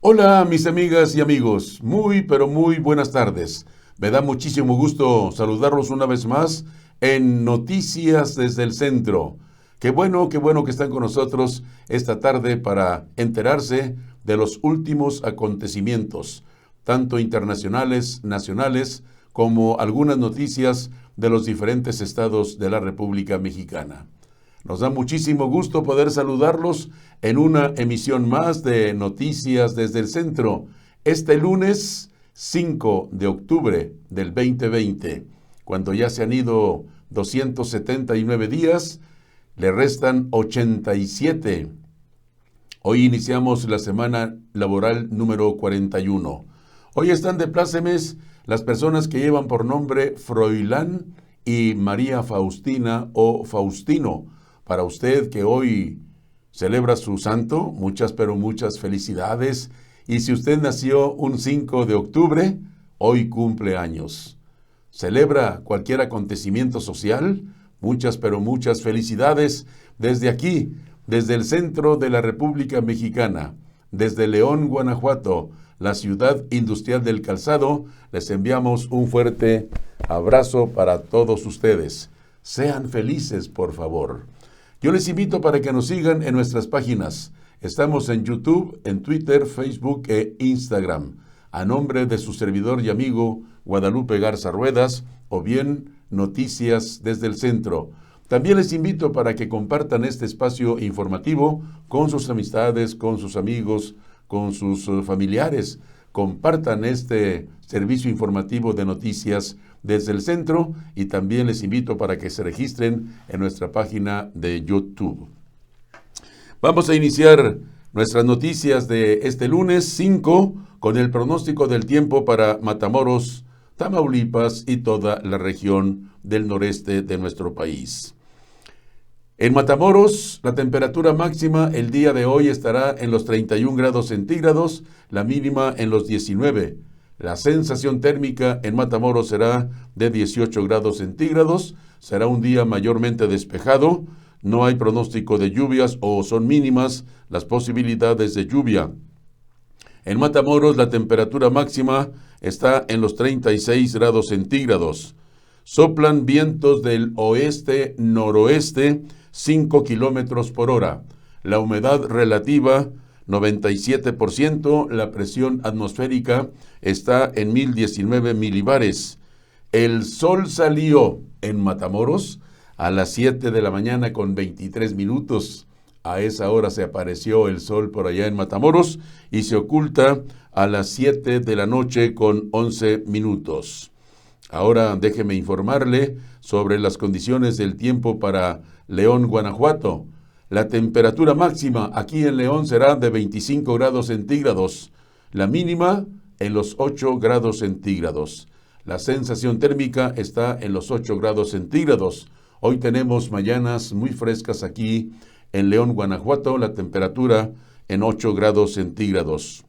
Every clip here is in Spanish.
Hola mis amigas y amigos, muy pero muy buenas tardes. Me da muchísimo gusto saludarlos una vez más en Noticias desde el Centro. Qué bueno que están con nosotros esta tarde para enterarse de los últimos acontecimientos, tanto internacionales, nacionales, como algunas noticias de los diferentes estados de la República Mexicana. Nos da muchísimo gusto poder saludarlos en una emisión más de Noticias desde el Centro, este lunes 5 de octubre del 2020, cuando ya se han ido 279 días, le restan 87. Hoy iniciamos la semana laboral número 41. Hoy están de plácemes las personas que llevan por nombre Froilán y María Faustina o Faustino. Para usted que hoy celebra su santo, muchas pero muchas felicidades. Y si usted nació un 5 de octubre, hoy cumple años. Celebra cualquier acontecimiento social, muchas pero muchas felicidades desde aquí, desde el centro de la República Mexicana, desde León, Guanajuato, la ciudad industrial del calzado. Les enviamos un fuerte abrazo para todos ustedes. Sean felices, por favor. Yo les invito para que nos sigan en nuestras páginas. Estamos en YouTube, en Twitter, Facebook e Instagram. A nombre de su servidor y amigo Guadalupe Garza Ruedas, o bien Noticias desde el Centro. También les invito para que compartan este espacio informativo con sus amistades, con sus amigos, con sus familiares. Compartan este servicio informativo de Noticias desde el Centro y también les invito para que se registren en nuestra página de YouTube. Vamos a iniciar nuestras noticias de este lunes 5 con el pronóstico del tiempo para Matamoros, Tamaulipas y toda la región del noreste de nuestro país. En Matamoros, la temperatura máxima el día de hoy estará en los 31 grados centígrados, la mínima en los 19. La sensación térmica en Matamoros será de 18 grados centígrados. Será un día mayormente despejado. No hay pronóstico de lluvias o son mínimas las posibilidades de lluvia. En Matamoros, la temperatura máxima está en los 36 grados centígrados. Soplan vientos del oeste-noroeste 5 kilómetros por hora. La humedad relativa 97%, la presión atmosférica está en 1019 milibares. El sol salió en Matamoros a las 7 de la mañana con 23 minutos. A esa hora se apareció el sol por allá en Matamoros y se oculta a las 7 de la noche con 11 minutos. Ahora déjeme informarle sobre las condiciones del tiempo para León, Guanajuato. La temperatura máxima aquí en León será de 25 grados centígrados, la mínima en los 8 grados centígrados. La sensación térmica está en los 8 grados centígrados. Hoy tenemos mañanas muy frescas aquí en León, Guanajuato, la temperatura en 8 grados centígrados.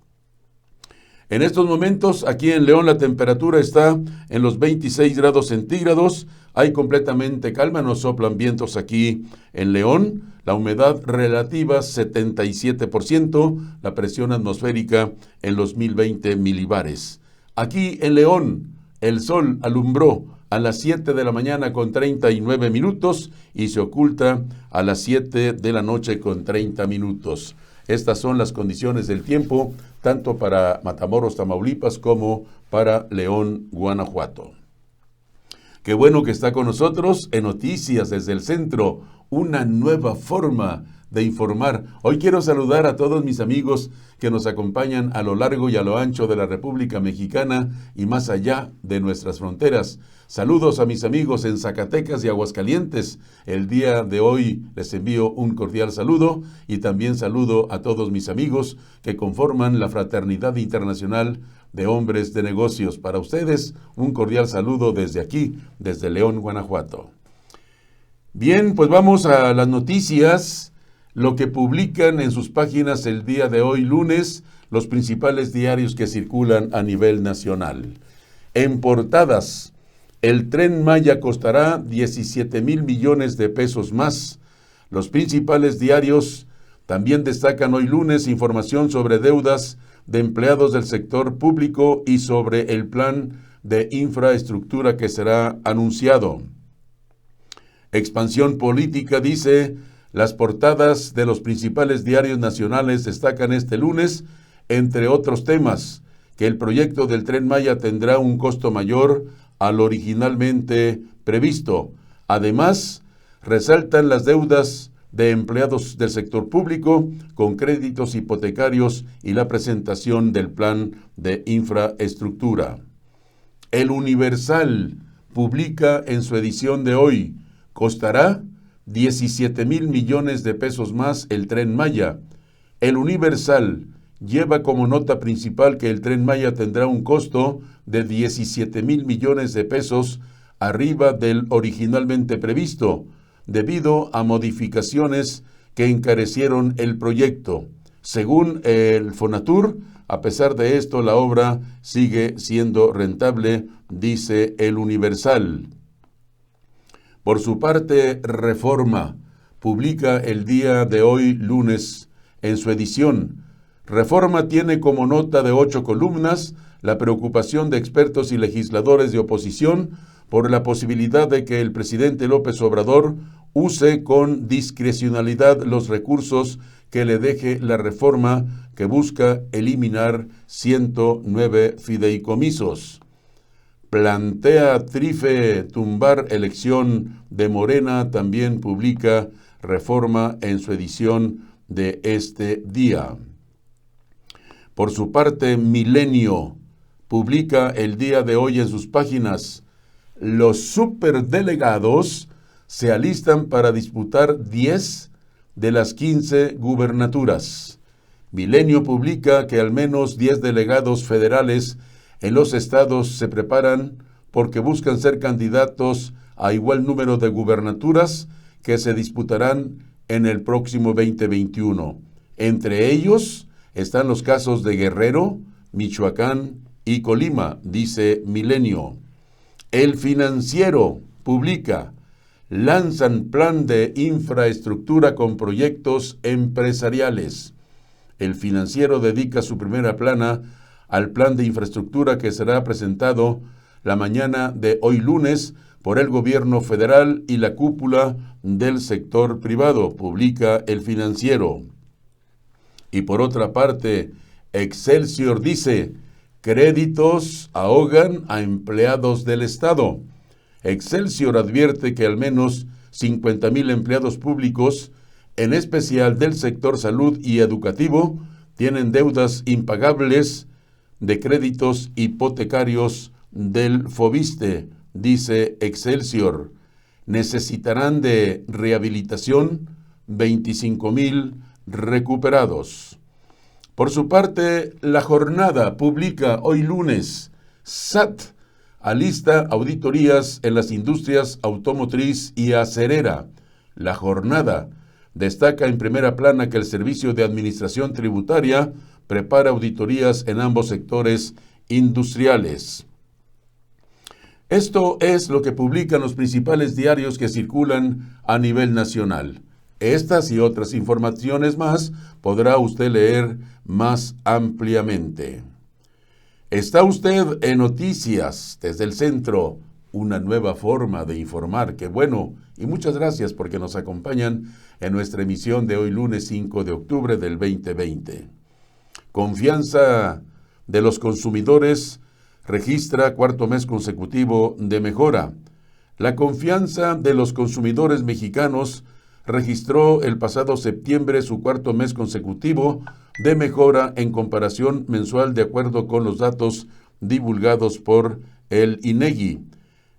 En estos momentos, aquí en León, la temperatura está en los 26 grados centígrados. Hay completamente calma, no soplan vientos aquí en León. La humedad relativa 77%, la presión atmosférica en los 1020 milibares. Aquí en León, el sol alumbró a las 7 de la mañana con 39 minutos y se oculta a las 7 de la noche con 30 minutos. Estas son las condiciones del tiempo, tanto para Matamoros, Tamaulipas, como para León, Guanajuato. Qué bueno que está con nosotros en Noticias desde el Centro, una nueva forma de informar. Hoy quiero saludar a todos mis amigos que nos acompañan a lo largo y a lo ancho de la República Mexicana y más allá de nuestras fronteras. Saludos a mis amigos en Zacatecas y Aguascalientes. El día de hoy les envío un cordial saludo y también saludo a todos mis amigos que conforman la Fraternidad Internacional de Hombres de Negocios. Para ustedes, un cordial saludo desde aquí, desde León, Guanajuato. Bien, pues vamos a las noticias. Lo que publican en sus páginas el día de hoy, lunes, los principales diarios que circulan a nivel nacional. En portadas, el Tren Maya costará 17,000 millones de pesos más. Los principales diarios También destacan hoy lunes información sobre deudas de empleados del sector público y sobre el plan de infraestructura que será anunciado. Expansión política dice, las portadas de los principales diarios nacionales destacan este lunes, entre otros temas, que el proyecto del Tren Maya tendrá un costo mayor al originalmente previsto. Además, resaltan las deudas de empleados del sector público con créditos hipotecarios y la presentación del plan de infraestructura. El Universal publica en su edición de hoy, costará 17,000 millones de pesos más el Tren Maya. El Universal lleva como nota principal que el Tren Maya tendrá un costo de 17,000 millones de pesos arriba del originalmente previsto, debido a modificaciones que encarecieron el proyecto. Según el Fonatur, a pesar de esto, la obra sigue siendo rentable, dice el Universal. Por su parte, Reforma publica el día de hoy, lunes, en su edición. Reforma tiene como nota de 8 columnas la preocupación de expertos y legisladores de oposición por la posibilidad de que el presidente López Obrador use con discrecionalidad los recursos que le deje la reforma que busca eliminar 109 fideicomisos. Plantea Trife tumbar elección de Morena, también publica Reforma en su edición de este día. Por su parte, Milenio publica el día de hoy en sus páginas, los superdelegados se alistan para disputar 10 de las 15 gubernaturas. Milenio publica que al menos 10 delegados federales en los estados se preparan porque buscan ser candidatos a igual número de gubernaturas que se disputarán en el próximo 2021. Entre ellos están los casos de Guerrero, Michoacán y Colima, dice Milenio. El Financiero publica, lanzan plan de infraestructura con proyectos empresariales. El Financiero dedica su primera plana al plan de infraestructura que será presentado la mañana de hoy lunes por el gobierno federal y la cúpula del sector privado, publica el Financiero. Y por otra parte, Excelsior dice, créditos ahogan a empleados del Estado. Excelsior advierte que al menos 50,000 empleados públicos, en especial del sector salud y educativo, tienen deudas impagables de créditos hipotecarios del Fobiste, dice Excelsior. Necesitarán de rehabilitación 25,000 recuperados. Por su parte, La Jornada publica hoy lunes, SAT alista auditorías en las industrias automotriz y acerera. La Jornada destaca en primera plana que el Servicio de Administración Tributaria prepara auditorías en ambos sectores industriales. Esto es lo que publican los principales diarios que circulan a nivel nacional. Estas y otras informaciones más podrá usted leer más ampliamente. Está usted en Noticias desde el Centro, una nueva forma de informar. Qué bueno, y muchas gracias porque nos acompañan en nuestra emisión de hoy lunes 5 de octubre del 2020. Confianza de los consumidores registra cuarto mes consecutivo de mejora. La confianza de los consumidores mexicanos registró el pasado septiembre su cuarto mes consecutivo de mejora en comparación mensual de acuerdo con los datos divulgados por el INEGI.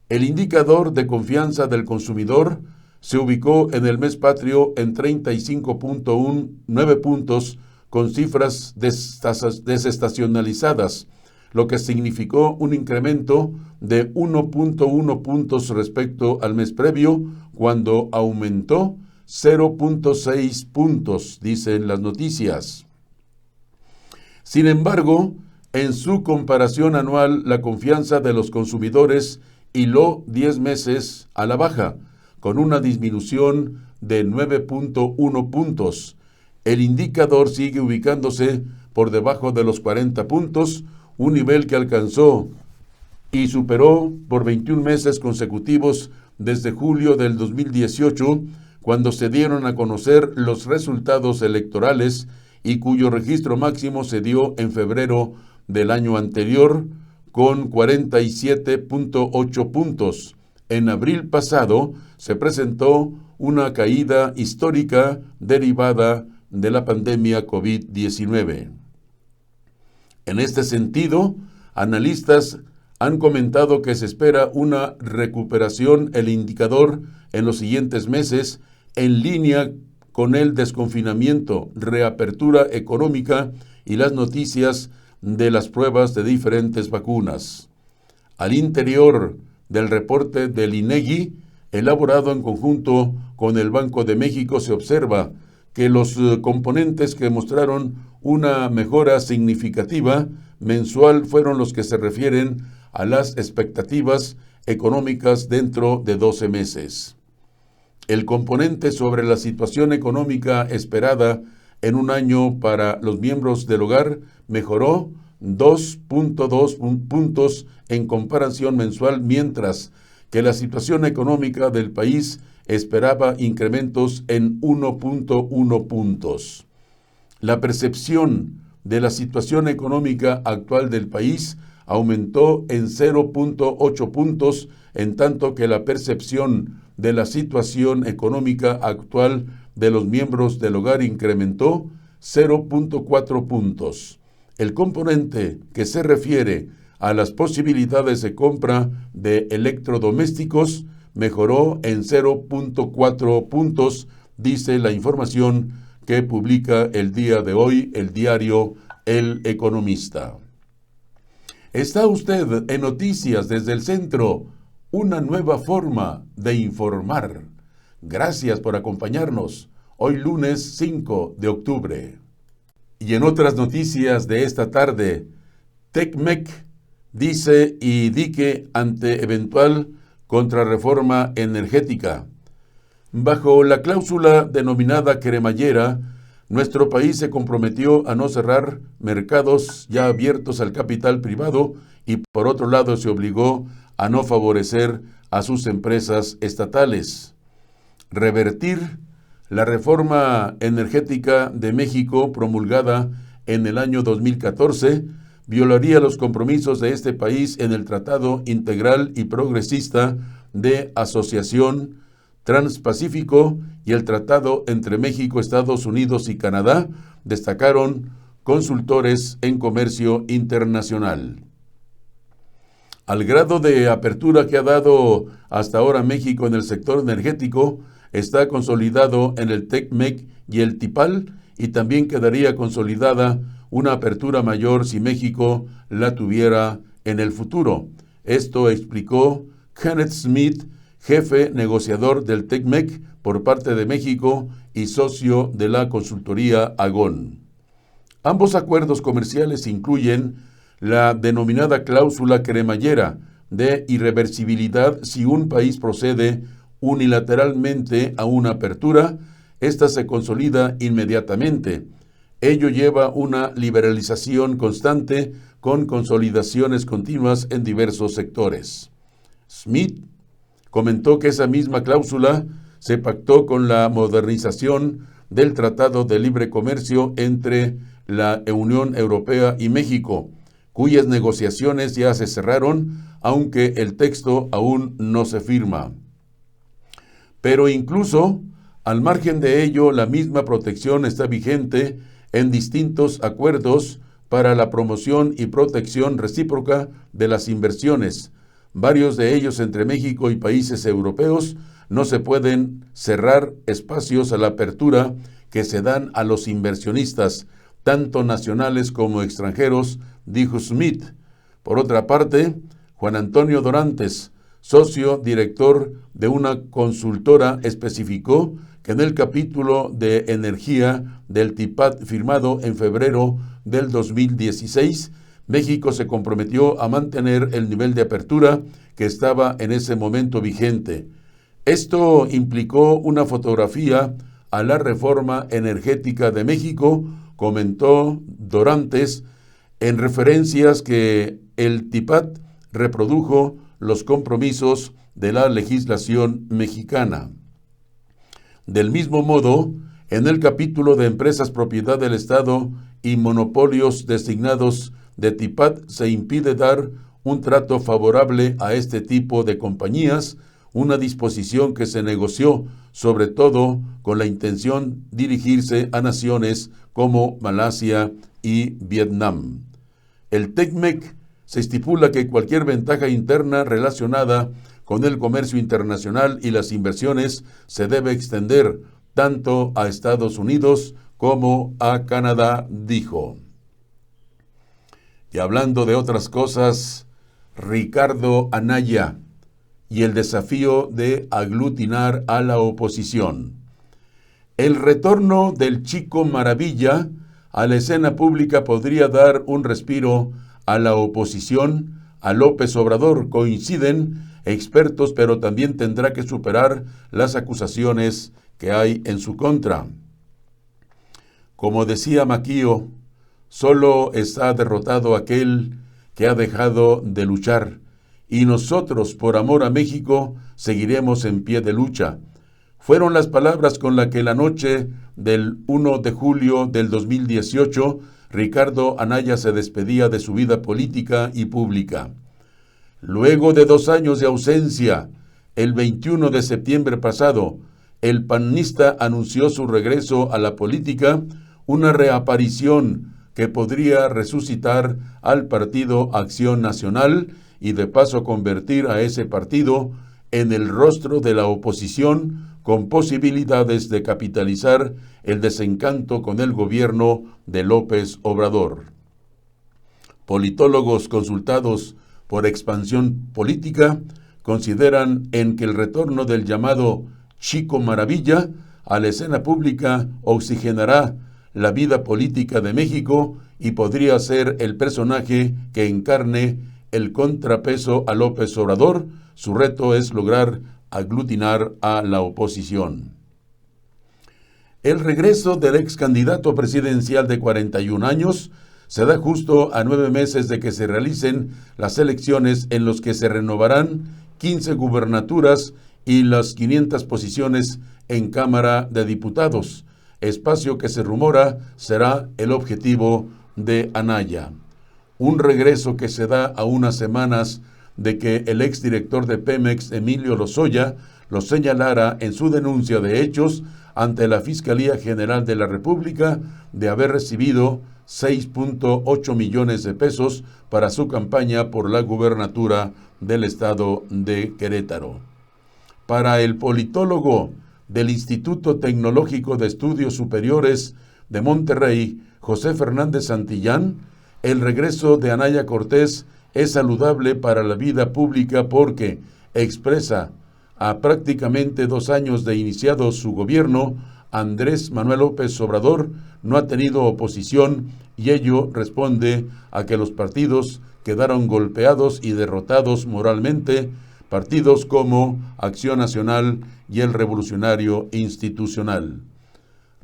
El indicador de confianza del consumidor se ubicó en el mes patrio en 35.9 puntos con cifras desestacionalizadas, lo que significó un incremento de 1.1 puntos respecto al mes previo, cuando aumentó 0.6 puntos, dicen las noticias. Sin embargo, en su comparación anual, la confianza de los consumidores hiló 10 meses a la baja, con una disminución de 9.1 puntos. el indicador sigue ubicándose por debajo de los 40 puntos, un nivel que alcanzó y superó por 21 meses consecutivos desde julio del 2018, cuando se dieron a conocer los resultados electorales y cuyo registro máximo se dio en febrero del año anterior con 47.8 puntos. En abril pasado se presentó una caída histórica derivada de la pandemia COVID-19. En este sentido, analistas han comentado que se espera una recuperación el indicador en los siguientes meses en línea con el desconfinamiento, reapertura económica y las noticias de las pruebas de diferentes vacunas. Al interior del reporte del INEGI, elaborado en conjunto con el Banco de México, se observa que los componentes que mostraron una mejora significativa mensual fueron los que se refieren a las expectativas económicas dentro de 12 meses. El componente sobre la situación económica esperada en un año para los miembros del hogar mejoró 2.2 puntos en comparación mensual, mientras que la situación económica del país esperaba incrementos en 1.1 puntos. La percepción de la situación económica actual del país aumentó en 0.8 puntos, en tanto que la percepción de la situación económica actual de los miembros del hogar incrementó 0.4 puntos. El componente que se refiere a las posibilidades de compra de electrodomésticos mejoró en 0.4 puntos, dice la información que publica el día de hoy el diario El Economista. Está usted en Noticias desde el Centro, una nueva forma de informar. Gracias por acompañarnos hoy lunes 5 de octubre. Y en otras noticias de esta tarde, TECMEC dice y dique ante eventual contrarreforma energética. Bajo la cláusula denominada cremallera, nuestro país se comprometió a no cerrar mercados ya abiertos al capital privado y por otro lado se obligó a no favorecer a sus empresas estatales. Revertir la reforma energética de México promulgada en el año 2014 violaría los compromisos de este país en el Tratado Integral y Progresista de Asociación Transpacífico y el Tratado entre México, Estados Unidos y Canadá, destacaron consultores en comercio internacional. Al grado de apertura que ha dado hasta ahora México en el sector energético, está consolidado en el TECMEC y el TIPAL, y también quedaría consolidada una apertura mayor si México la tuviera en el futuro. Esto explicó Kenneth Smith, jefe negociador del TECMEC por parte de México y socio de la consultoría Agón. Ambos acuerdos comerciales incluyen la denominada cláusula cremallera de irreversibilidad. Si un país procede unilateralmente a una apertura, esta se consolida inmediatamente. Ello lleva una liberalización constante con consolidaciones continuas en diversos sectores. Smith comentó que esa misma cláusula se pactó con la modernización del Tratado de Libre Comercio entre la Unión Europea y México, cuyas negociaciones ya se cerraron, aunque el texto aún no se firma. Pero incluso, al margen de ello, la misma protección está vigente en distintos acuerdos para la promoción y protección recíproca de las inversiones. Varios de ellos entre México y países europeos no se pueden cerrar espacios a la apertura que se dan a los inversionistas, tanto nacionales como extranjeros, dijo Smith. Por otra parte, Juan Antonio Dorantes, socio director de una consultora, especificó que en el capítulo de energía del TIPAD firmado en febrero del 2016, México se comprometió a mantener el nivel de apertura que estaba en ese momento vigente. Esto implicó una fotografía a la reforma energética de México, comentó Dorantes, en referencias que el TIPAD reprodujo los compromisos de la legislación mexicana. Del mismo modo, en el capítulo de empresas propiedad del Estado y monopolios designados de TIPAD se impide dar un trato favorable a este tipo de compañías, una disposición que se negoció sobre todo con la intención de dirigirse a naciones como Malasia y Vietnam. El TECMEC se estipula que cualquier ventaja interna relacionada con el comercio internacional y las inversiones se debe extender tanto a Estados Unidos como a Canadá, dijo. Y hablando de otras cosas, Ricardo Anaya y el desafío de aglutinar a la oposición. El retorno del Chico Maravilla a la escena pública podría dar un respiro a la oposición a López Obrador, coinciden expertos, pero también tendrá que superar las acusaciones que hay en su contra. Como decía Maquio, solo está derrotado aquel que ha dejado de luchar, y nosotros, por amor a México, seguiremos en pie de lucha. Fueron las palabras con las que la noche del 1 de julio del 2018, Ricardo Anaya se despedía de su vida política y pública. Luego de 2 años de ausencia, el 21 de septiembre pasado, el panista anunció su regreso a la política, una reaparición que podría resucitar al Partido Acción Nacional y de paso convertir a ese partido en el rostro de la oposición con posibilidades de capitalizar el desencanto con el gobierno de López Obrador. Politólogos consultados por Expansión Política consideran en que el retorno del llamado Chico Maravilla a la escena pública oxigenará la vida política de México y podría ser el personaje que encarne el contrapeso a López Obrador. Su reto es lograr aglutinar a la oposición. El regreso del ex candidato presidencial de 41 años se da justo a 9 meses de que se realicen las elecciones en los que se renovarán 15 gubernaturas y las 500 posiciones en Cámara de Diputados, espacio que se rumora será el objetivo de Anaya. Un regreso que se da a unas semanas de que el exdirector de Pemex, Emilio Lozoya, lo señalara en su denuncia de hechos ante la Fiscalía General de la República de haber recibido 6.8 millones de pesos para su campaña por la gubernatura del estado de Querétaro. Para el politólogo del Instituto Tecnológico de Estudios Superiores de Monterrey, José Fernández Santillán, el regreso de Anaya Cortés es saludable para la vida pública porque expresa a prácticamente 2 años de iniciado su gobierno, Andrés Manuel López Obrador no ha tenido oposición y ello responde a que los partidos quedaron golpeados y derrotados moralmente, partidos como Acción Nacional y el Revolucionario Institucional.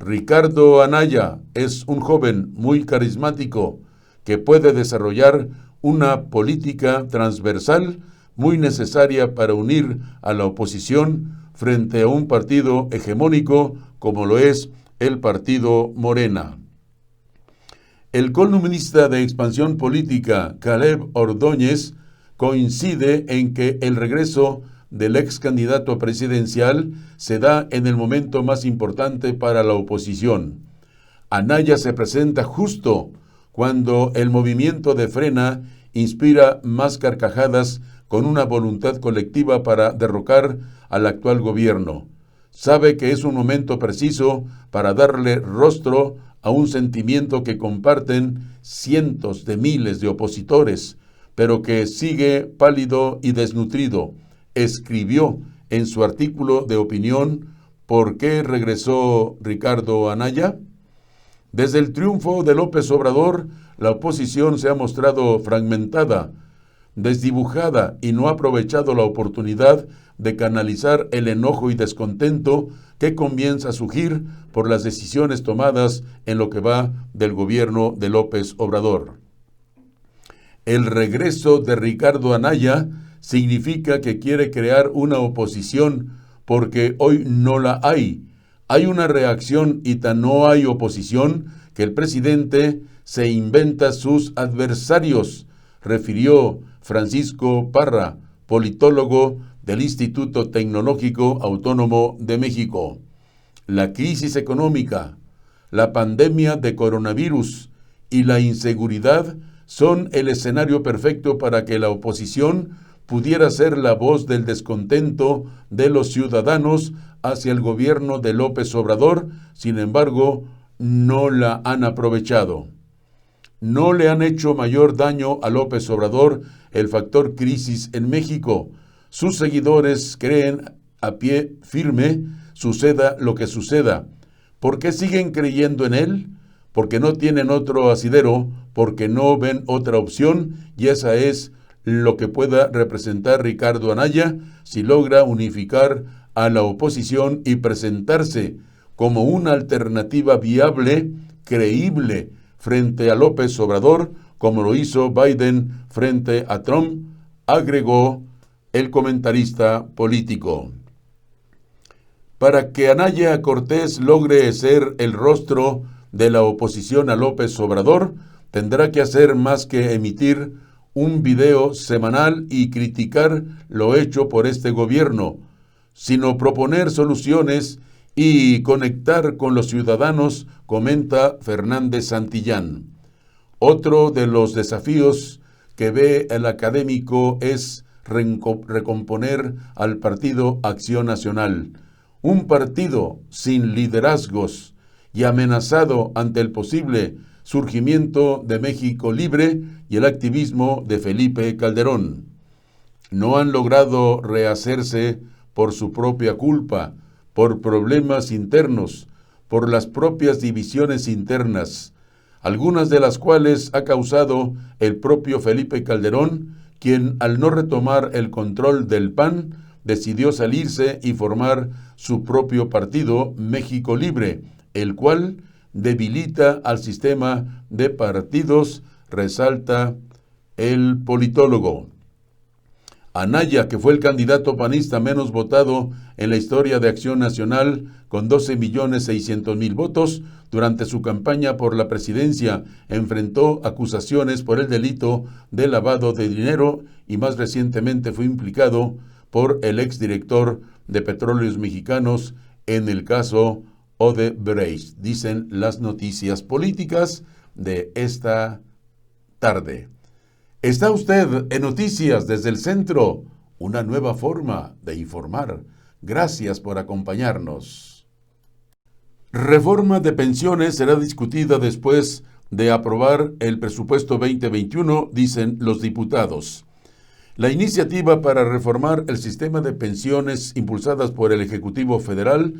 Ricardo Anaya es un joven muy carismático que puede desarrollar una política transversal muy necesaria para unir a la oposición frente a un partido hegemónico como lo es el partido Morena. El columnista de Expansión Política, Caleb Ordóñez, coincide en que el regreso del ex candidato presidencial se da en el momento más importante para la oposición. Anaya se presenta justo cuando el movimiento de Frena inspira más carcajadas con una voluntad colectiva para derrocar al actual gobierno. Sabe que es un momento preciso para darle rostro a un sentimiento que comparten cientos de miles de opositores, pero que sigue pálido y desnutrido. Escribió en su artículo de opinión ¿Por qué regresó Ricardo Anaya? Desde el triunfo de López Obrador, la oposición se ha mostrado fragmentada. desdibujada y no ha aprovechado la oportunidad de canalizar el enojo y descontento que comienza a surgir por las decisiones tomadas en lo que va del gobierno de López Obrador. El regreso de Ricardo Anaya significa que quiere crear una oposición porque hoy no la hay. Hay una reacción y tan no hay oposición que el presidente se inventa sus adversarios, refirió Francisco Parra, politólogo del Instituto Tecnológico Autónomo de México. La crisis económica, la pandemia de coronavirus y la inseguridad son el escenario perfecto para que la oposición pudiera ser la voz del descontento de los ciudadanos hacia el gobierno de López Obrador. Sin embargo, no la han aprovechado. No le han hecho mayor daño a López Obrador el factor crisis en México. Sus seguidores creen a pie firme, suceda lo que suceda. ¿Por qué siguen creyendo en él? Porque no tienen otro asidero, porque no ven otra opción, y esa es lo que pueda representar Ricardo Anaya si logra unificar a la oposición y presentarse como una alternativa viable, creíble, frente a López Obrador, como lo hizo Biden frente a Trump, agregó el comentarista político. Para que Anaya Cortés logre ser el rostro de la oposición a López Obrador, tendrá que hacer más que emitir un video semanal y criticar lo hecho por este gobierno, sino proponer soluciones y conectar con los ciudadanos, comenta Fernández Santillán. Otro de los desafíos que ve el académico es recomponer al Partido Acción Nacional, un partido sin liderazgos y amenazado ante el posible surgimiento de México Libre y el activismo de Felipe Calderón. No han logrado rehacerse por su propia culpa, por problemas internos, por las propias divisiones internas, algunas de las cuales ha causado el propio Felipe Calderón, quien al no retomar el control del PAN, decidió salirse y formar su propio partido, México Libre, el cual debilita al sistema de partidos, resalta el politólogo. Anaya, que fue el candidato panista menos votado en la historia de Acción Nacional, con 12.600.000 votos, durante su campaña por la presidencia, enfrentó acusaciones por el delito de lavado de dinero y más recientemente fue implicado por el exdirector de Petróleos Mexicanos en el caso Odebrecht, dicen las noticias políticas de esta tarde. Está usted en Noticias desde el Centro, una nueva forma de informar. Gracias por acompañarnos. Reforma de pensiones será discutida después de aprobar el presupuesto 2021, dicen los diputados. La iniciativa para reformar el sistema de pensiones impulsadas por el Ejecutivo Federal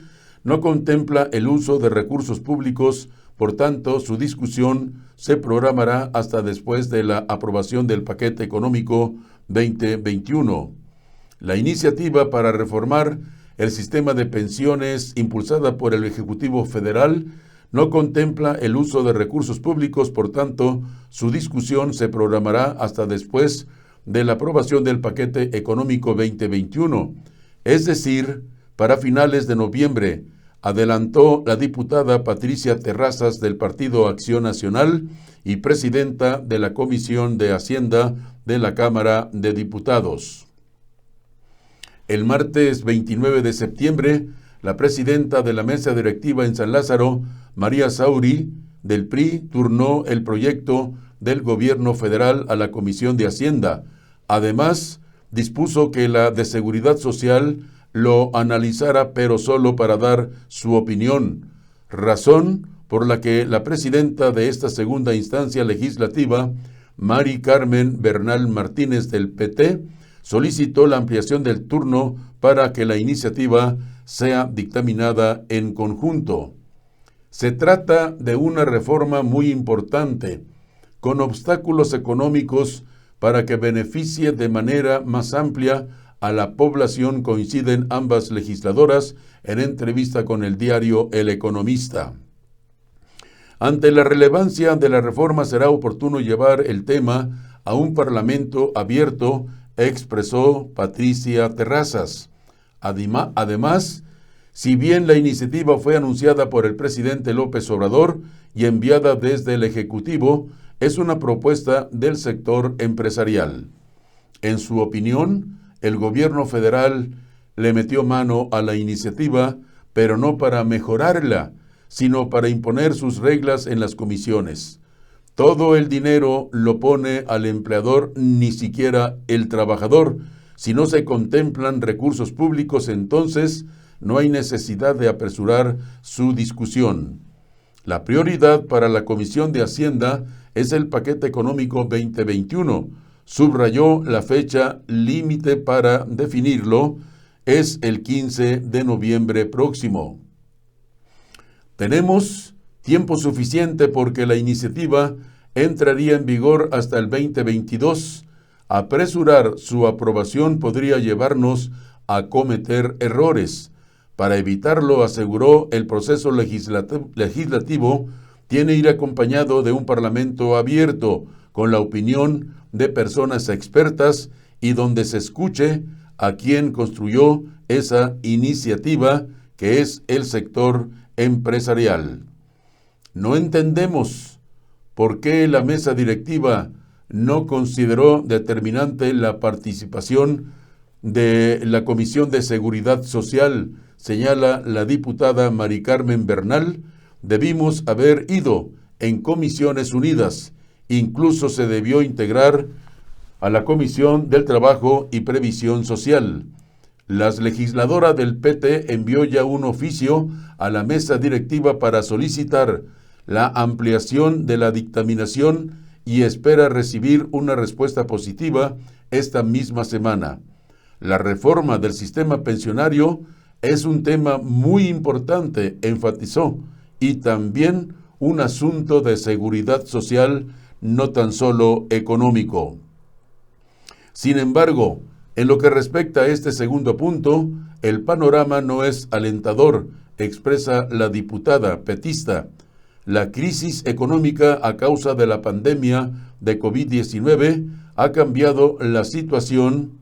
no contempla el uso de recursos públicos, por tanto, su discusión se programará hasta después de la aprobación del paquete económico 2021. La iniciativa para reformar el sistema de pensiones impulsada por el Ejecutivo Federal no contempla el uso de recursos públicos, por tanto, su discusión se programará hasta después de la aprobación del paquete económico 2021, es decir, para finales de noviembre, adelantó la diputada Patricia Terrazas del Partido Acción Nacional y presidenta de la Comisión de Hacienda de la Cámara de Diputados. El martes 29 de septiembre, la presidenta de la mesa directiva en San Lázaro, María Sauri, del PRI, turnó el proyecto del gobierno federal a la Comisión de Hacienda. Además, dispuso que la de Seguridad Social lo analizara, pero solo para dar su opinión, razón por la que la presidenta de esta segunda instancia legislativa, Mari Carmen Bernal Martínez del PT, solicitó la ampliación del turno para que la iniciativa sea dictaminada en conjunto. Se trata de una reforma muy importante, con obstáculos económicos para que beneficie de manera más amplia a la población, coinciden ambas legisladoras en entrevista con el diario El Economista. Ante la relevancia de la reforma será oportuno llevar el tema a un parlamento abierto, expresó Patricia Terrazas. Además, si bien la iniciativa fue anunciada por el presidente López Obrador y enviada desde el Ejecutivo, es una propuesta del sector empresarial. En su opinión, el gobierno federal le metió mano a la iniciativa, pero no para mejorarla, sino para imponer sus reglas en las comisiones. Todo el dinero lo pone al empleador, ni siquiera el trabajador. Si no se contemplan recursos públicos, entonces no hay necesidad de apresurar su discusión. La prioridad para la Comisión de Hacienda es el paquete económico 2021. Subrayó la fecha límite para definirlo, es el 15 de noviembre próximo. Tenemos tiempo suficiente porque la iniciativa entraría en vigor hasta el 2022. Apresurar su aprobación podría llevarnos a cometer errores. Para evitarlo, aseguró, el proceso legislativo tiene que ir acompañado de un parlamento abierto, con la opinión de personas expertas y donde se escuche a quien construyó esa iniciativa, que es el sector empresarial. No entendemos por qué la mesa directiva no consideró determinante la participación de la Comisión de Seguridad Social, señala la diputada Mari Carmen Bernal. Debimos haber ido en Comisiones Unidas, incluso se debió integrar a la Comisión del Trabajo y Previsión Social. La legisladora del PT envió ya un oficio a la mesa directiva para solicitar la ampliación de la dictaminación y espera recibir una respuesta positiva esta misma semana. La reforma del sistema pensionario es un tema muy importante, enfatizó, y también un asunto de seguridad social, no tan solo económico. Sin embargo, en lo que respecta a este segundo punto, el panorama no es alentador, expresa la diputada petista. La crisis económica a causa de la pandemia de COVID-19 ha cambiado la situación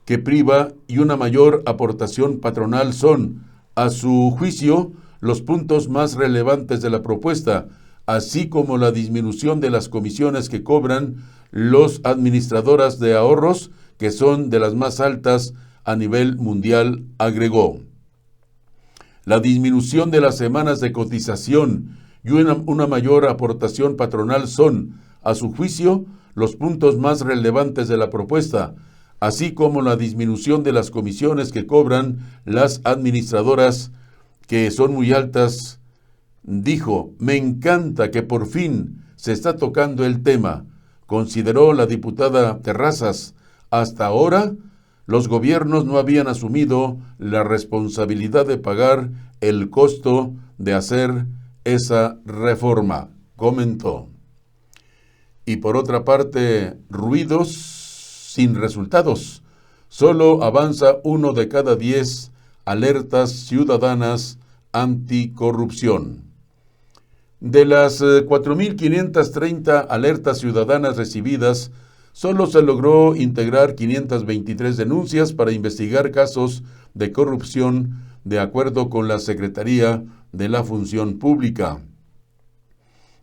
que priva y una mayor aportación patronal son, a su juicio, los puntos más relevantes de la propuesta, así como la disminución de las comisiones que cobran los administradoras de ahorros, que son de las más altas a nivel mundial, agregó. La disminución de las semanas de cotización y una mayor aportación patronal son, a su juicio, los puntos más relevantes de la propuesta, así como la disminución de las comisiones que cobran las administradoras, que son muy altas. Dijo: me encanta que por fin se está tocando el tema, consideró la diputada Terrazas. Hasta ahora, los gobiernos no habían asumido la responsabilidad de pagar el costo de hacer esa reforma, comentó. Y por otra parte, ruidos sin resultados. Solo avanza 1 de cada 10 alertas ciudadanas anticorrupción. De las 4.530 alertas ciudadanas recibidas, solo se logró integrar 523 denuncias para investigar casos de corrupción, de acuerdo con la Secretaría de la Función Pública.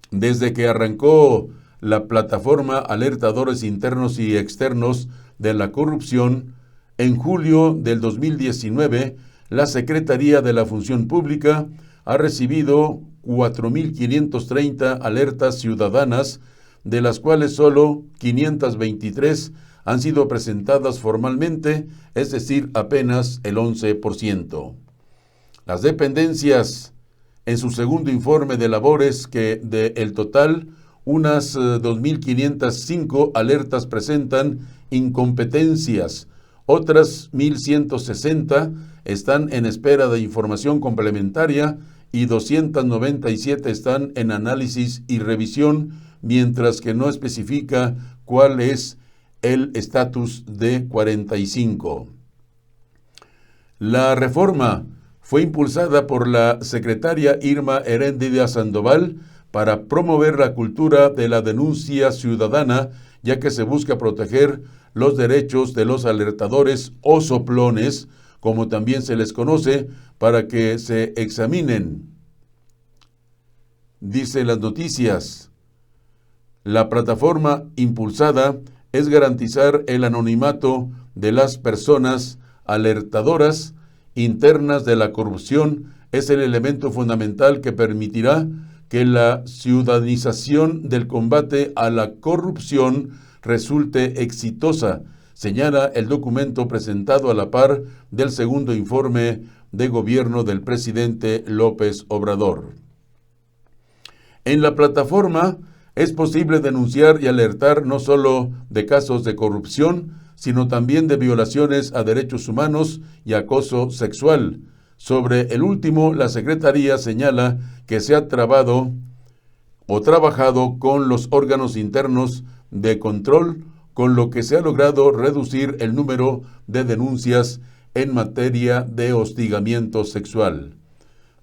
Desde que arrancó la plataforma Alertadores Internos y Externos de la Corrupción, en julio del 2019, la Secretaría de la Función Pública ha recibido 4.530 alertas ciudadanas, de las cuales solo 523 han sido presentadas formalmente, es decir, apenas el 11%. Las dependencias, en su segundo informe de labores, que del total, unas 2.505 alertas presentan incompetencias, otras 1.160 están en espera de información complementaria y 297 están en análisis y revisión, mientras que no especifica cuál es el estatus de 45. La reforma fue impulsada por la secretaria Irma Heréndida Sandoval para promover la cultura de la denuncia ciudadana, ya que se busca proteger los derechos de los alertadores o soplones, como también se les conoce, para que se examinen. Dice las noticias, la plataforma impulsada es garantizar el anonimato de las personas alertadoras internas de la corrupción. Es el elemento fundamental que permitirá que la ciudadanización del combate a la corrupción resulte exitosa, señala el documento presentado a la par del segundo informe de gobierno del presidente López Obrador. En la plataforma es posible denunciar y alertar no solo de casos de corrupción, sino también de violaciones a derechos humanos y acoso sexual. Sobre el último, la Secretaría señala que se ha trabajado con los órganos internos de control, con lo que se ha logrado reducir el número de denuncias en materia de hostigamiento sexual.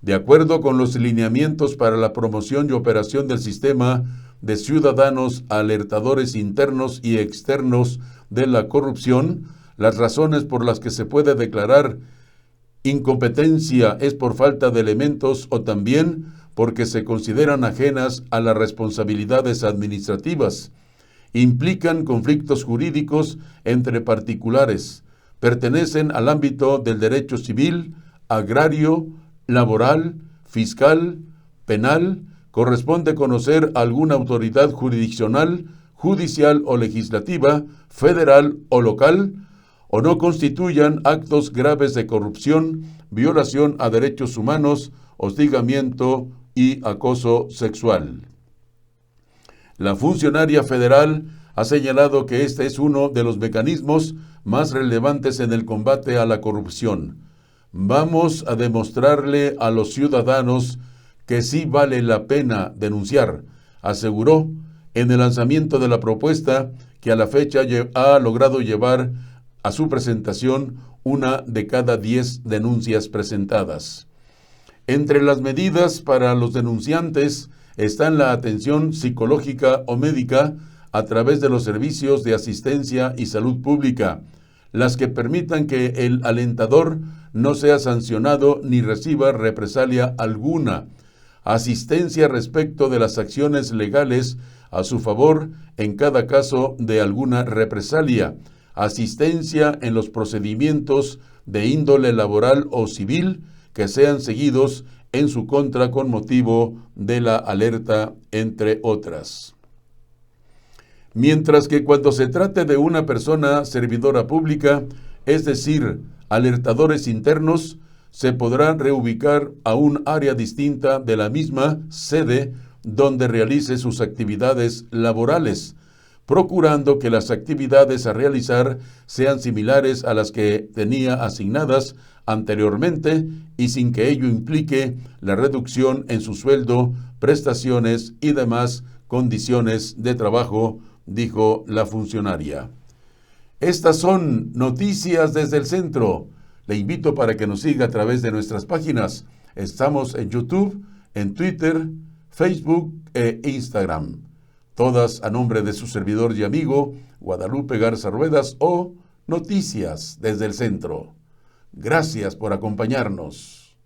De acuerdo con los lineamientos para la promoción y operación del sistema de ciudadanos alertadores internos y externos de la corrupción, las razones por las que se puede declarar incompetencia es por falta de elementos o también porque se consideran ajenas a las responsabilidades administrativas, implican conflictos jurídicos entre particulares, pertenecen al ámbito del derecho civil, agrario, laboral, fiscal, penal, corresponde conocer a alguna autoridad jurisdiccional, judicial o legislativa, federal o local, o no constituyan actos graves de corrupción, violación a derechos humanos, hostigamiento y acoso sexual. La funcionaria federal ha señalado que este es uno de los mecanismos más relevantes en el combate a la corrupción. Vamos a demostrarle a los ciudadanos que sí vale la pena denunciar, aseguró en el lanzamiento de la propuesta que a la fecha ha logrado llevar a su presentación una de cada 10 denuncias presentadas. Entre las medidas para los denunciantes están la atención psicológica o médica a través de los servicios de asistencia y salud pública, las que permitan que el alentador no sea sancionado ni reciba represalia alguna, asistencia respecto de las acciones legales a su favor en cada caso de alguna represalia, asistencia en los procedimientos de índole laboral o civil que sean seguidos en su contra con motivo de la alerta, entre otras. Mientras que cuando se trate de una persona servidora pública, es decir, alertadores internos, se podrán reubicar a un área distinta de la misma sede donde realice sus actividades laborales, procurando que las actividades a realizar sean similares a las que tenía asignadas anteriormente y sin que ello implique la reducción en su sueldo, prestaciones y demás condiciones de trabajo, dijo la funcionaria. Estas son noticias desde el centro. Le invito para que nos siga a través de nuestras páginas. Estamos en YouTube, en Twitter, Facebook e Instagram. Todas a nombre de su servidor y amigo, Guadalupe Garza Ruedas, o Noticias desde el Centro. Gracias por acompañarnos.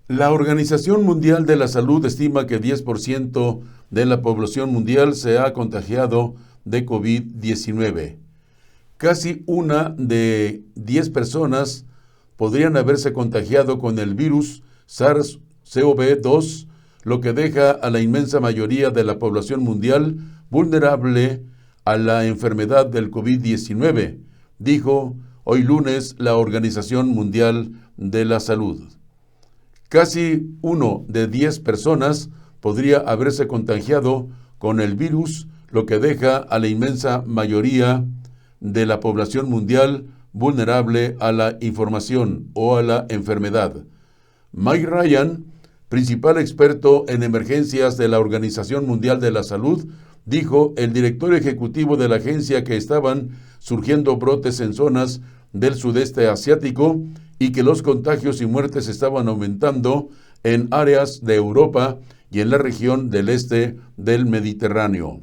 La Organización Mundial de la Salud estima que 10% de la población mundial se ha contagiado de COVID-19. Casi una de 10 personas podrían haberse contagiado con el virus SARS-CoV-2, lo que deja a la inmensa mayoría de la población mundial vulnerable a la enfermedad del COVID-19, dijo hoy lunes la Organización Mundial de la Salud. Casi 1 de 10 personas podría haberse contagiado con el virus, lo que deja a la inmensa mayoría de la población mundial vulnerable a la información o a la enfermedad. Mike Ryan, principal experto en emergencias de la Organización Mundial de la Salud, dijo el director ejecutivo de la agencia que estaban surgiendo brotes en zonas del sudeste asiático y que los contagios y muertes estaban aumentando en áreas de Europa y en la región del este del Mediterráneo.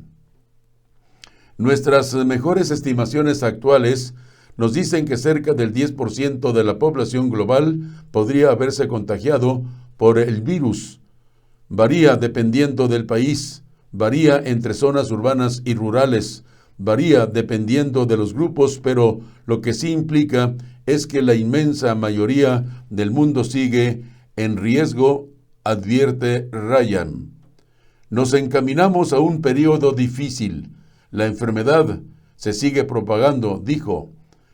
Nuestras mejores estimaciones actuales nos dicen que cerca del 10% de la población global podría haberse contagiado por el virus. Varía dependiendo del país, varía entre zonas urbanas y rurales, varía dependiendo de los grupos, pero lo que sí implica es que la inmensa mayoría del mundo sigue en riesgo, advierte Ryan. Nos encaminamos a un periodo difícil. La enfermedad se sigue propagando, dijo.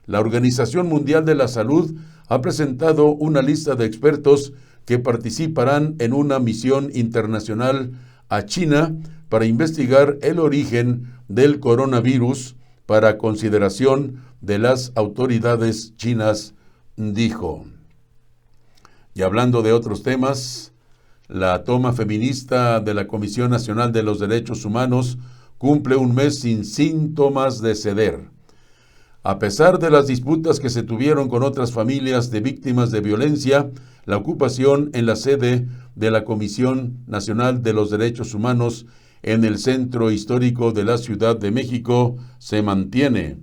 La Organización Mundial de la Salud ha presentado una lista de expertos que participarán en una misión internacional a China para investigar el origen del coronavirus para consideración de las autoridades chinas, dijo. Y hablando de otros temas, la toma feminista de la Comisión Nacional de los Derechos Humanos cumple un mes sin síntomas de ceder. A pesar de las disputas que se tuvieron con otras familias de víctimas de violencia, la ocupación en la sede de la Comisión Nacional de los Derechos Humanos en el centro histórico de la Ciudad de México se mantiene.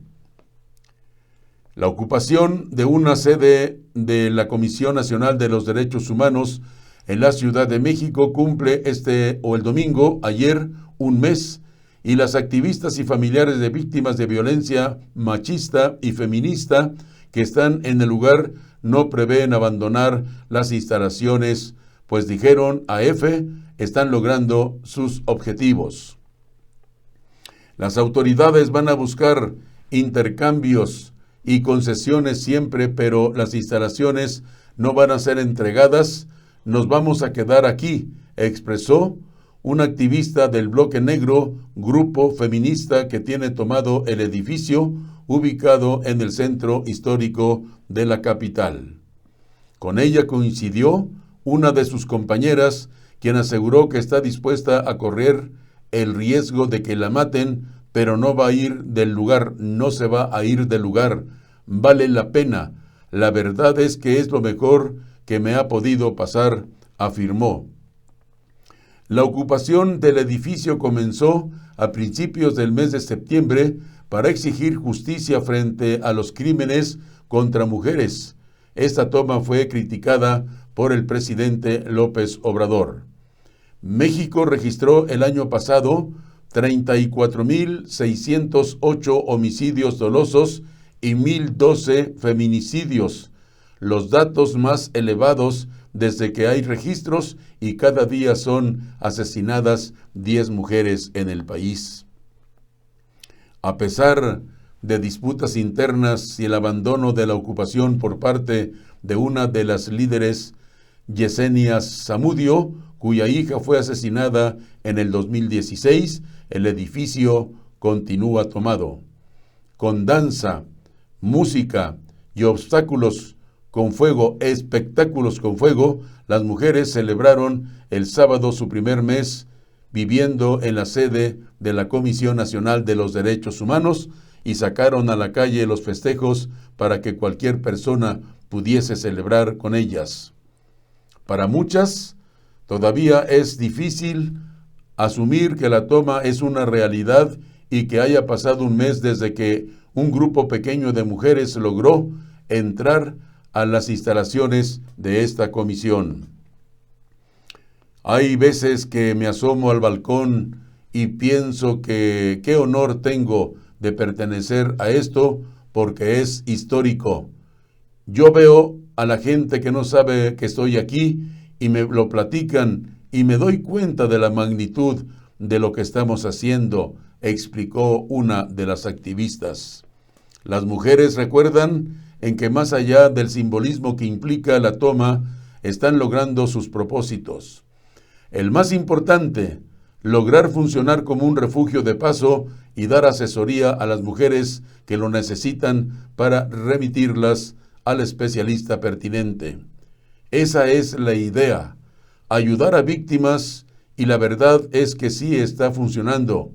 La ocupación de una sede de la Comisión Nacional de los Derechos Humanos en la Ciudad de México cumple el domingo, ayer, un mes, y las activistas y familiares de víctimas de violencia machista y feminista que están en el lugar no prevén abandonar las instalaciones, pues dijeron a EFE, están logrando sus objetivos. Las autoridades van a buscar intercambios y concesiones siempre, pero las instalaciones no van a ser entregadas. Nos vamos a quedar aquí, expresó un activista del Bloque Negro, grupo feminista que tiene tomado el edificio ubicado en el centro histórico de la capital. Con ella coincidió una de sus compañeras, quien aseguró que está dispuesta a correr el riesgo de que la maten, pero no va a ir del lugar, no se va a ir del lugar. Vale la pena. La verdad es que es lo mejor que me ha podido pasar, afirmó. La ocupación del edificio comenzó a principios del mes de septiembre para exigir justicia frente a los crímenes contra mujeres. Esta toma fue criticada por el presidente López Obrador. México registró el año pasado 34.608 homicidios dolosos y 1.012 feminicidios, los datos más elevados desde que hay registros, y cada día son asesinadas 10 mujeres en el país. A pesar de disputas internas y el abandono de la ocupación por parte de una de las líderes, Yesenia Zamudio, cuya hija fue asesinada en el 2016, el edificio continúa tomado. Con danza, música y espectáculos con fuego, las mujeres celebraron el sábado su primer mes viviendo en la sede de la Comisión Nacional de los Derechos Humanos y sacaron a la calle los festejos para que cualquier persona pudiese celebrar con ellas. Para muchas, todavía es difícil asumir que la toma es una realidad y que haya pasado un mes desde que un grupo pequeño de mujeres logró entrar a las instalaciones de esta comisión. Hay veces que me asomo al balcón y pienso que qué honor tengo de pertenecer a esto porque es histórico. Yo veo a la gente que no sabe que estoy aquí y me lo platican y me doy cuenta de la magnitud de lo que estamos haciendo, explicó una de las activistas. Las mujeres recuerdan en que más allá del simbolismo que implica la toma, están logrando sus propósitos. El más importante, lograr funcionar como un refugio de paso y dar asesoría a las mujeres que lo necesitan para remitirlas al especialista pertinente. Esa es la idea. ayudar a víctimas, y la verdad es que sí está funcionando.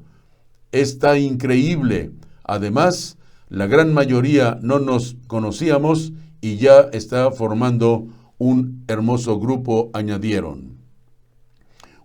Está increíble. Además, la gran mayoría no nos conocíamos y ya está formando un hermoso grupo, añadieron.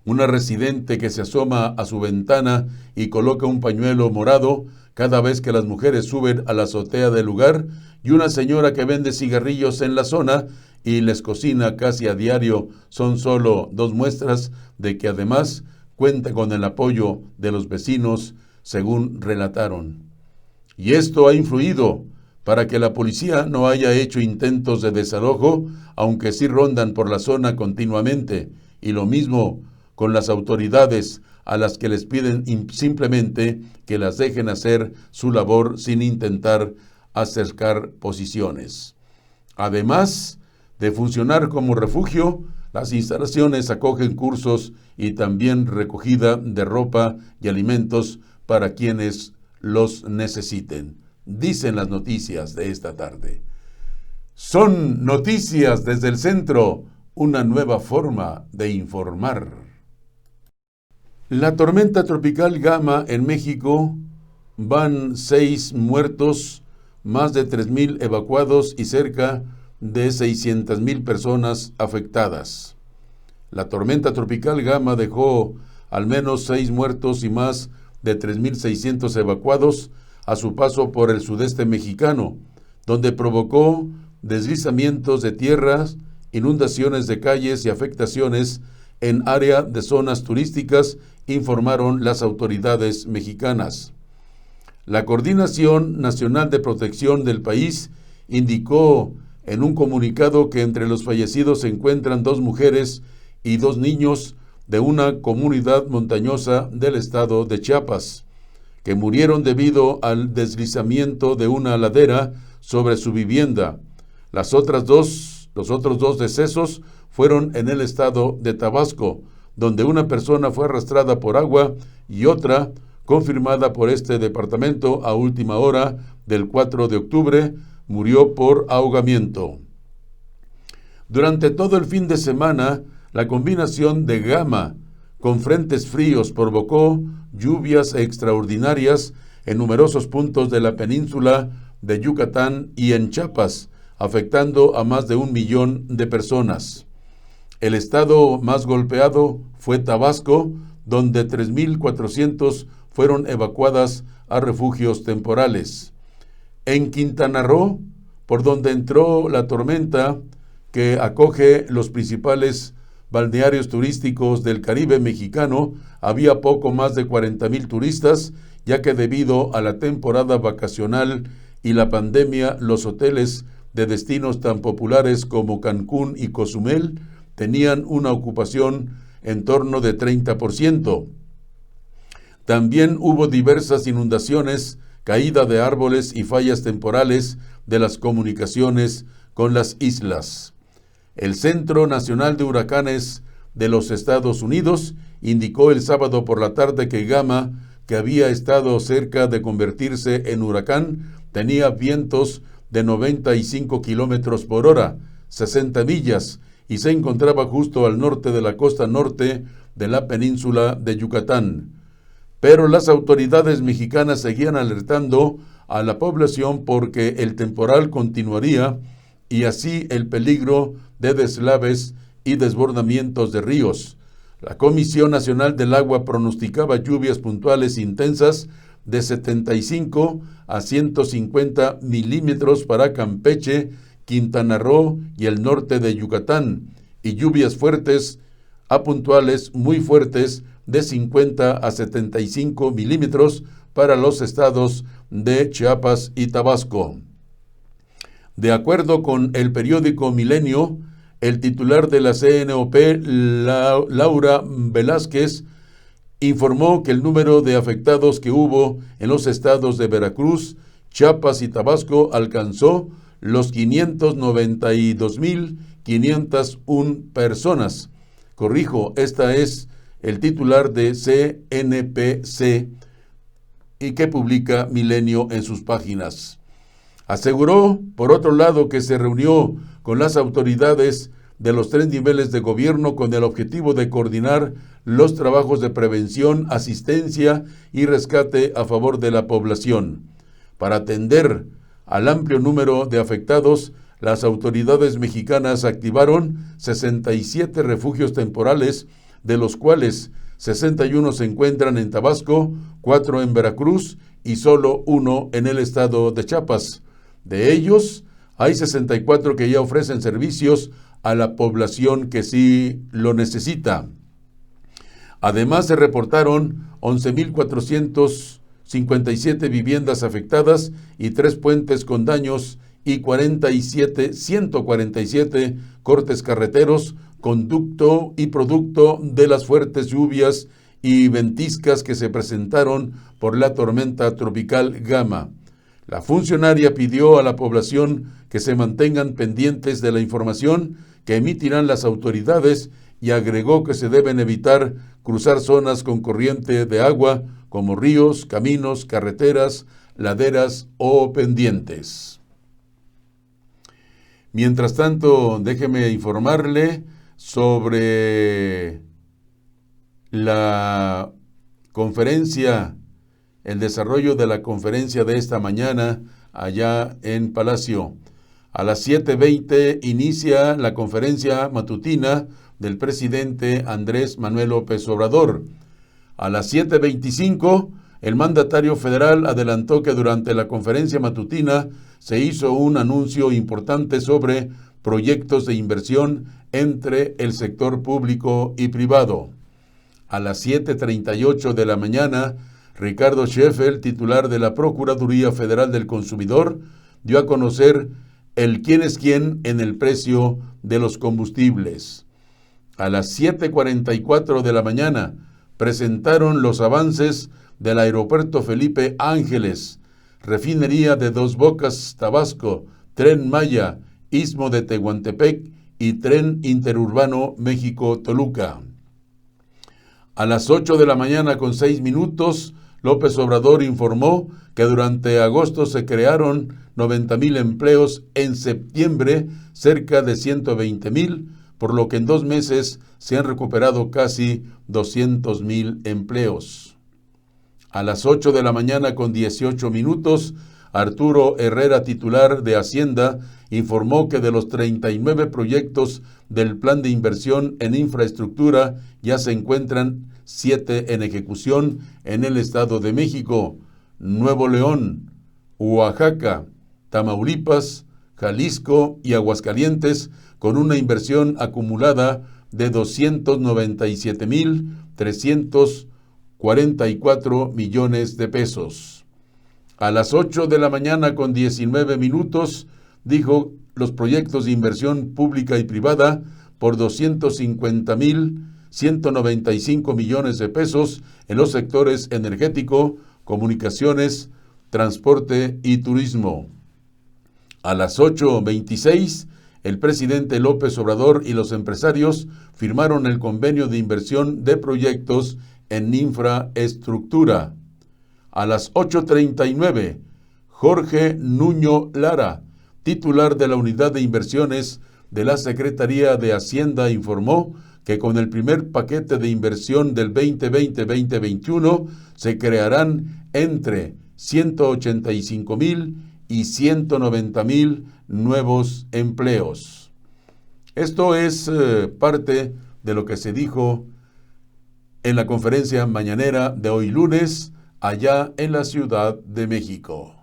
Una residente que se asoma a su ventana y coloca un pañuelo morado cada vez que las mujeres suben a la azotea del lugar, y una señora que vende cigarrillos en la zona y les cocina casi a diario son solo dos muestras de que además cuenta con el apoyo de los vecinos, según relataron. Y esto ha influido para que la policía no haya hecho intentos de desalojo, aunque sí rondan por la zona continuamente, y lo mismo con las autoridades, a las que les piden simplemente que las dejen hacer su labor sin intentar acercar posiciones. Además de funcionar como refugio, las instalaciones acogen cursos y también recogida de ropa y alimentos para quienes los necesiten, dicen las noticias de esta tarde. Son noticias desde el centro, una nueva forma de informar. La tormenta tropical Gama en México, van 6 muertos, más de 3,000 evacuados y cerca de 600,000 personas afectadas. La tormenta tropical Gama dejó al menos 6 muertos y más de 3,600 evacuados a su paso por el sudeste mexicano, donde provocó deslizamientos de tierras, inundaciones de calles y afectaciones en área de zonas turísticas, informaron las autoridades mexicanas. La Coordinación Nacional de Protección del país indicó en un comunicado que entre los fallecidos se encuentran 2 mujeres y 2 niños de una comunidad montañosa del estado de Chiapas, que murieron debido al deslizamiento de una ladera sobre su vivienda. Los otros dos decesos fueron en el estado de Tabasco, donde una persona fue arrastrada por agua y otra, confirmada por este departamento a última hora del 4 de octubre, murió por ahogamiento. Durante todo el fin de semana, la combinación de Gama con frentes fríos provocó lluvias extraordinarias en numerosos puntos de la península de Yucatán y en Chiapas, afectando a más de 1 millón de personas. El estado más golpeado fue Tabasco, donde 3,400 fueron evacuadas a refugios temporales. En Quintana Roo, por donde entró la tormenta, que acoge los principales balnearios turísticos del Caribe mexicano, había poco más de 40,000 turistas, ya que debido a la temporada vacacional y la pandemia, los hoteles de destinos tan populares como Cancún y Cozumel tenían una ocupación en torno de 30%. También hubo diversas inundaciones, caída de árboles y fallas temporales de las comunicaciones con las islas. El Centro Nacional de Huracanes de los Estados Unidos indicó el sábado por la tarde que Gama, que había estado cerca de convertirse en huracán, tenía vientos de 95 kilómetros por hora, 60 millas, y se encontraba justo al norte de la costa norte de la península de Yucatán. Pero las autoridades mexicanas seguían alertando a la población porque el temporal continuaría y así el peligro de deslaves y desbordamientos de ríos. La Comisión Nacional del Agua pronosticaba lluvias puntuales intensas de 75 a 150 milímetros para Campeche, Quintana Roo y el norte de Yucatán, y lluvias fuertes a puntuales muy fuertes de 50 a 75 milímetros para los estados de Chiapas y Tabasco. De acuerdo con el periódico Milenio, el titular de la CNOP, Laura Velázquez, informó que el número de afectados que hubo en los estados de Veracruz, Chiapas y Tabasco alcanzó los 592,501 personas. Corrijo, esta es el titular de CNPC y que publica Milenio en sus páginas. Aseguró, por otro lado, que se reunió con las autoridades de los 3 niveles de gobierno con el objetivo de coordinar los trabajos de prevención, asistencia y rescate a favor de la población. Para atender al amplio número de afectados, las autoridades mexicanas activaron 67 refugios temporales, de los cuales 61 se encuentran en Tabasco, 4 en Veracruz y solo 1 en el estado de Chiapas. De ellos, hay 64 que ya ofrecen servicios a la población que sí lo necesita. Además, se reportaron 11,457 viviendas afectadas y 3 puentes con daños y 147 cortes carreteros, conducto y producto de las fuertes lluvias y ventiscas que se presentaron por la tormenta tropical Gama. La funcionaria pidió a la población que se mantengan pendientes de la información que emitirán las autoridades y agregó que se deben evitar cruzar zonas con corriente de agua como ríos, caminos, carreteras, laderas o pendientes. Mientras tanto, déjeme informarle sobre la conferencia, el desarrollo de la conferencia de esta mañana allá en Palacio. A las 7:20 inicia la conferencia matutina del presidente Andrés Manuel López Obrador. A las 7:25, el mandatario federal adelantó que durante la conferencia matutina se hizo un anuncio importante sobre proyectos de inversión entre el sector público y privado. A las 7:38 de la mañana, Ricardo Sheffield, titular de la Procuraduría Federal del Consumidor, dio a conocer el quién es quién en el precio de los combustibles. A las 7:44 de la mañana, presentaron los avances del Aeropuerto Felipe Ángeles, Refinería de Dos Bocas, Tabasco, Tren Maya, Istmo de Tehuantepec y Tren Interurbano México-Toluca. A las 8 de la mañana con 6 minutos, López Obrador informó que durante agosto se crearon 90,000 empleos, en septiembre cerca de 120,000, por lo que en 2 meses se han recuperado casi 200,000 empleos. A las 8 de la mañana con 18 minutos, Arturo Herrera, titular de Hacienda, informó que de los 39 proyectos del plan de inversión en infraestructura ya se encuentran 7 en ejecución en el Estado de México, Nuevo León, Oaxaca, Tamaulipas, Jalisco y Aguascalientes, con una inversión acumulada de 297,344 millones de pesos. A las 8 de la mañana con 19 minutos, dijo los proyectos de inversión pública y privada por 250,195 millones de pesos en los sectores energético, comunicaciones, transporte y turismo. A las 8:26, el presidente López Obrador y los empresarios firmaron el convenio de inversión de proyectos en infraestructura. A las 8:39, Jorge Nuño Lara, titular de la Unidad de Inversiones de la Secretaría de Hacienda, informó que con el primer paquete de inversión del 2020-2021 se crearán entre 185,000 y 190,000 nuevos empleos. Esto es parte de lo que se dijo en la conferencia mañanera de hoy lunes, allá en la Ciudad de México.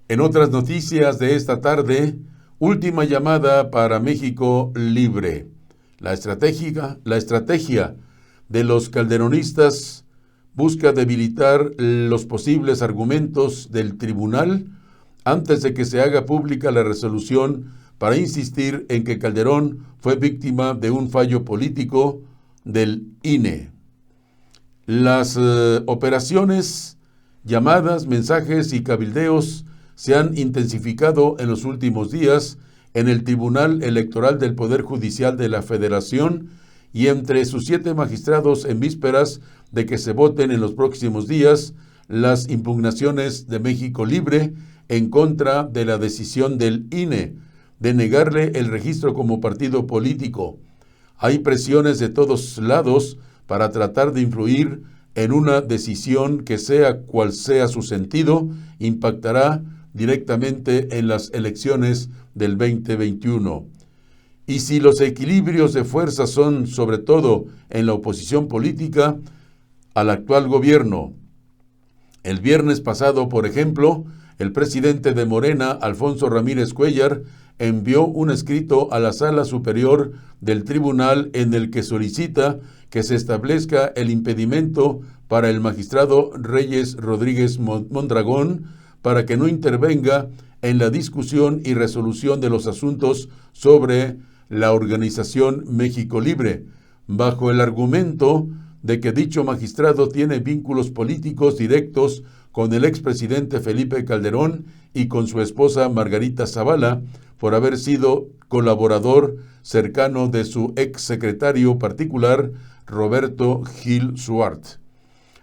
En otras noticias de esta tarde, última llamada para México libre. La estrategia de los calderonistas busca debilitar los posibles argumentos del tribunal antes de que se haga pública la resolución para insistir en que Calderón fue víctima de un fallo político del INE. Las operaciones, llamadas, mensajes y cabildeos se han intensificado en los últimos días en el Tribunal Electoral del Poder Judicial de la Federación y entre sus 7 magistrados en vísperas de que se voten en los próximos días las impugnaciones de México Libre en contra de la decisión del INE de negarle el registro como partido político. Hay presiones de todos lados para tratar de influir en una decisión que, sea cual sea su sentido, impactará directamente en las elecciones del 2021. Y si los equilibrios de fuerza son sobre todo en la oposición política al actual gobierno. El viernes pasado, por ejemplo, el presidente de Morena, Alfonso Ramírez Cuéllar, envió un escrito a la Sala Superior del Tribunal en el que solicita que se establezca el impedimento para el magistrado Reyes Rodríguez Mondragón para que no intervenga en la discusión y resolución de los asuntos sobre la organización México Libre, bajo el argumento de que dicho magistrado tiene vínculos políticos directos con el expresidente Felipe Calderón y con su esposa Margarita Zavala, por haber sido colaborador cercano de su exsecretario particular, Roberto Gil Suart.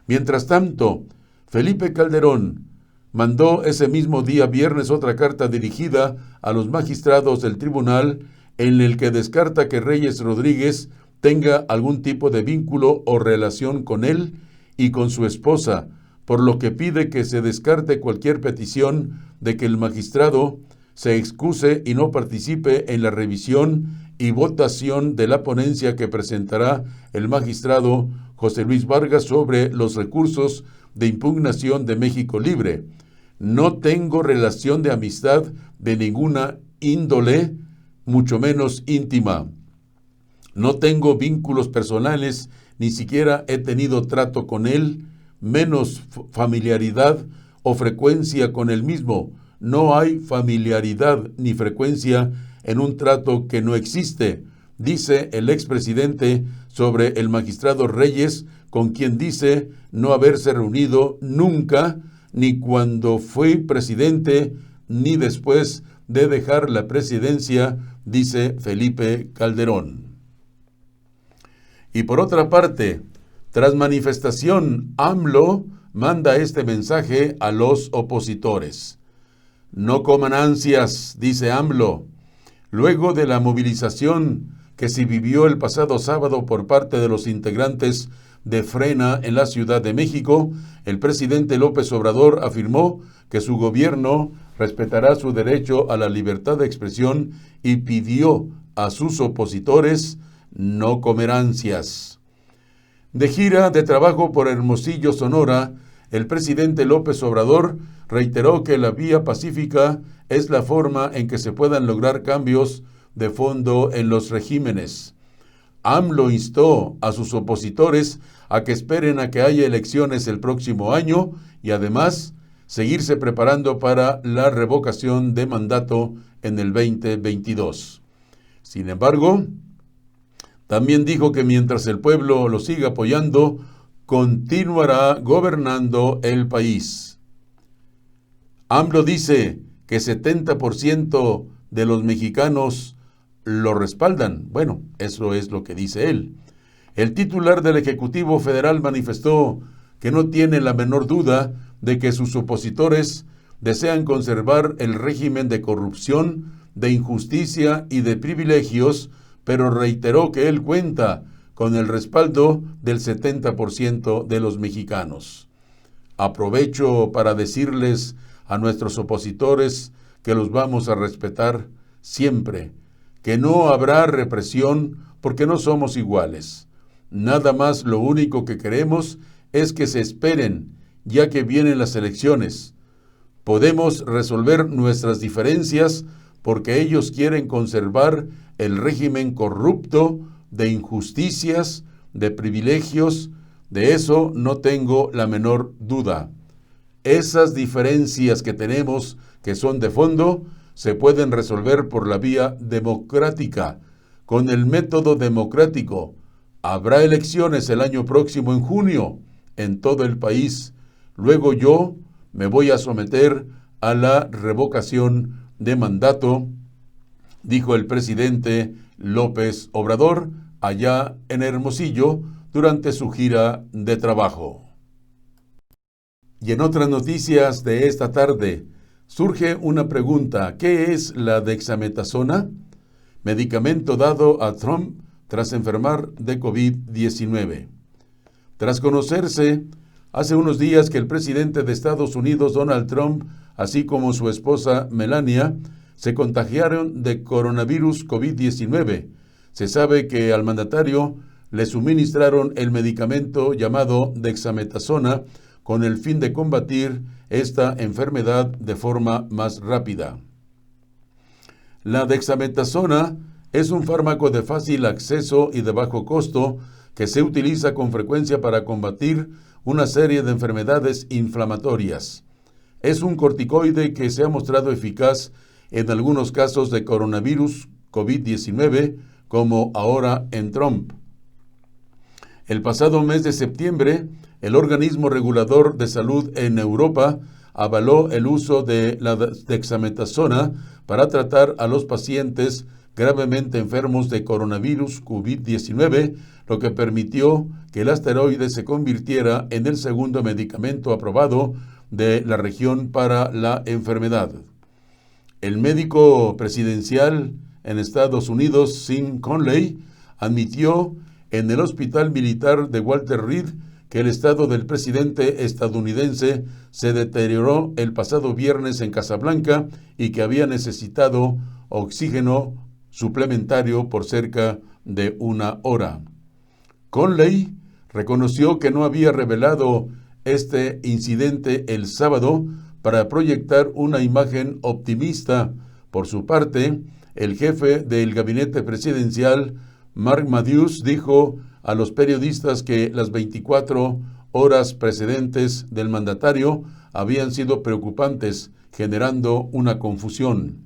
Mientras tanto, Felipe Calderón mandó ese mismo día viernes otra carta dirigida a los magistrados del tribunal en el que descarta que Reyes Rodríguez tenga algún tipo de vínculo o relación con él y con su esposa, por lo que pide que se descarte cualquier petición de que el magistrado se excuse y no participe en la revisión y votación de la ponencia que presentará el magistrado José Luis Vargas sobre los recursos de impugnación de México Libre. No tengo relación de amistad de ninguna índole, mucho menos íntima. No tengo vínculos personales, ni siquiera he tenido trato con él, menos familiaridad o frecuencia con él mismo. No hay familiaridad ni frecuencia en un trato que no existe, dice el expresidente sobre el magistrado Reyes, con quien dice no haberse reunido nunca, ni cuando fue presidente, ni después de dejar la presidencia, dice Felipe Calderón. Y por otra parte, tras manifestación, AMLO manda este mensaje a los opositores. No coman ansias, dice AMLO. Luego de la movilización que se vivió el pasado sábado por parte de los integrantes de Frena en la Ciudad de México, el presidente López Obrador afirmó que su gobierno respetará su derecho a la libertad de expresión y pidió a sus opositores no comer ansias. De gira de trabajo por Hermosillo, Sonora, el presidente López Obrador reiteró que la vía pacífica es la forma en que se puedan lograr cambios de fondo en los regímenes. AMLO instó a sus opositores a que esperen a que haya elecciones el próximo año y además seguirse preparando para la revocación de mandato en el 2022. Sin embargo, también dijo que mientras el pueblo lo siga apoyando, continuará gobernando el país. AMLO dice que 70% de los mexicanos lo respaldan. Bueno, eso es lo que dice él. El titular del Ejecutivo Federal manifestó que no tiene la menor duda de que sus opositores desean conservar el régimen de corrupción, de injusticia y de privilegios, pero reiteró que él cuenta con el respaldo del 70% de los mexicanos. Aprovecho para decirles a nuestros opositores que los vamos a respetar siempre, que no habrá represión porque no somos iguales. Nada más lo único que queremos es que se esperen, ya que vienen las elecciones. Podemos resolver nuestras diferencias porque ellos quieren conservar el régimen corrupto de injusticias, de privilegios. De eso no tengo la menor duda. Esas diferencias que tenemos, que son de fondo, se pueden resolver por la vía democrática, con el método democrático. Habrá elecciones el año próximo en junio en todo el país. Luego yo me voy a someter a la revocación de mandato, dijo el presidente López Obrador allá en Hermosillo durante su gira de trabajo. Y en otras noticias de esta tarde, Surge una pregunta: ¿qué es la dexametasona? Medicamento dado a Trump tras enfermar de COVID-19. Tras conocerse hace unos días que el presidente de Estados Unidos, Donald Trump, así como su esposa Melania, se contagiaron de coronavirus COVID-19, se sabe que al mandatario le suministraron el medicamento llamado dexametasona con el fin de combatir esta enfermedad de forma más rápida. La dexametasona es un fármaco de fácil acceso y de bajo costo que se utiliza con frecuencia para combatir una serie de enfermedades inflamatorias. Es un corticoide que se ha mostrado eficaz en algunos casos de coronavirus COVID-19, como ahora en Trump. El pasado mes de septiembre, el organismo regulador de salud en Europa avaló el uso de la dexametasona para tratar a los pacientes gravemente enfermos de coronavirus COVID-19, lo que permitió que el asteroide se convirtiera en el segundo medicamento aprobado de la región para la enfermedad. El médico presidencial en Estados Unidos, Tim Conley, admitió en el Hospital Militar de Walter Reed que el estado del presidente estadounidense se deterioró el pasado viernes en Casablanca y que había necesitado oxígeno suplementario por cerca de una hora. Conley reconoció que no había revelado este incidente el sábado para proyectar una imagen optimista. Por su parte, el jefe del gabinete presidencial, Mark Meadows, dijo a los periodistas que las 24 horas precedentes del mandatario habían sido preocupantes, generando una confusión.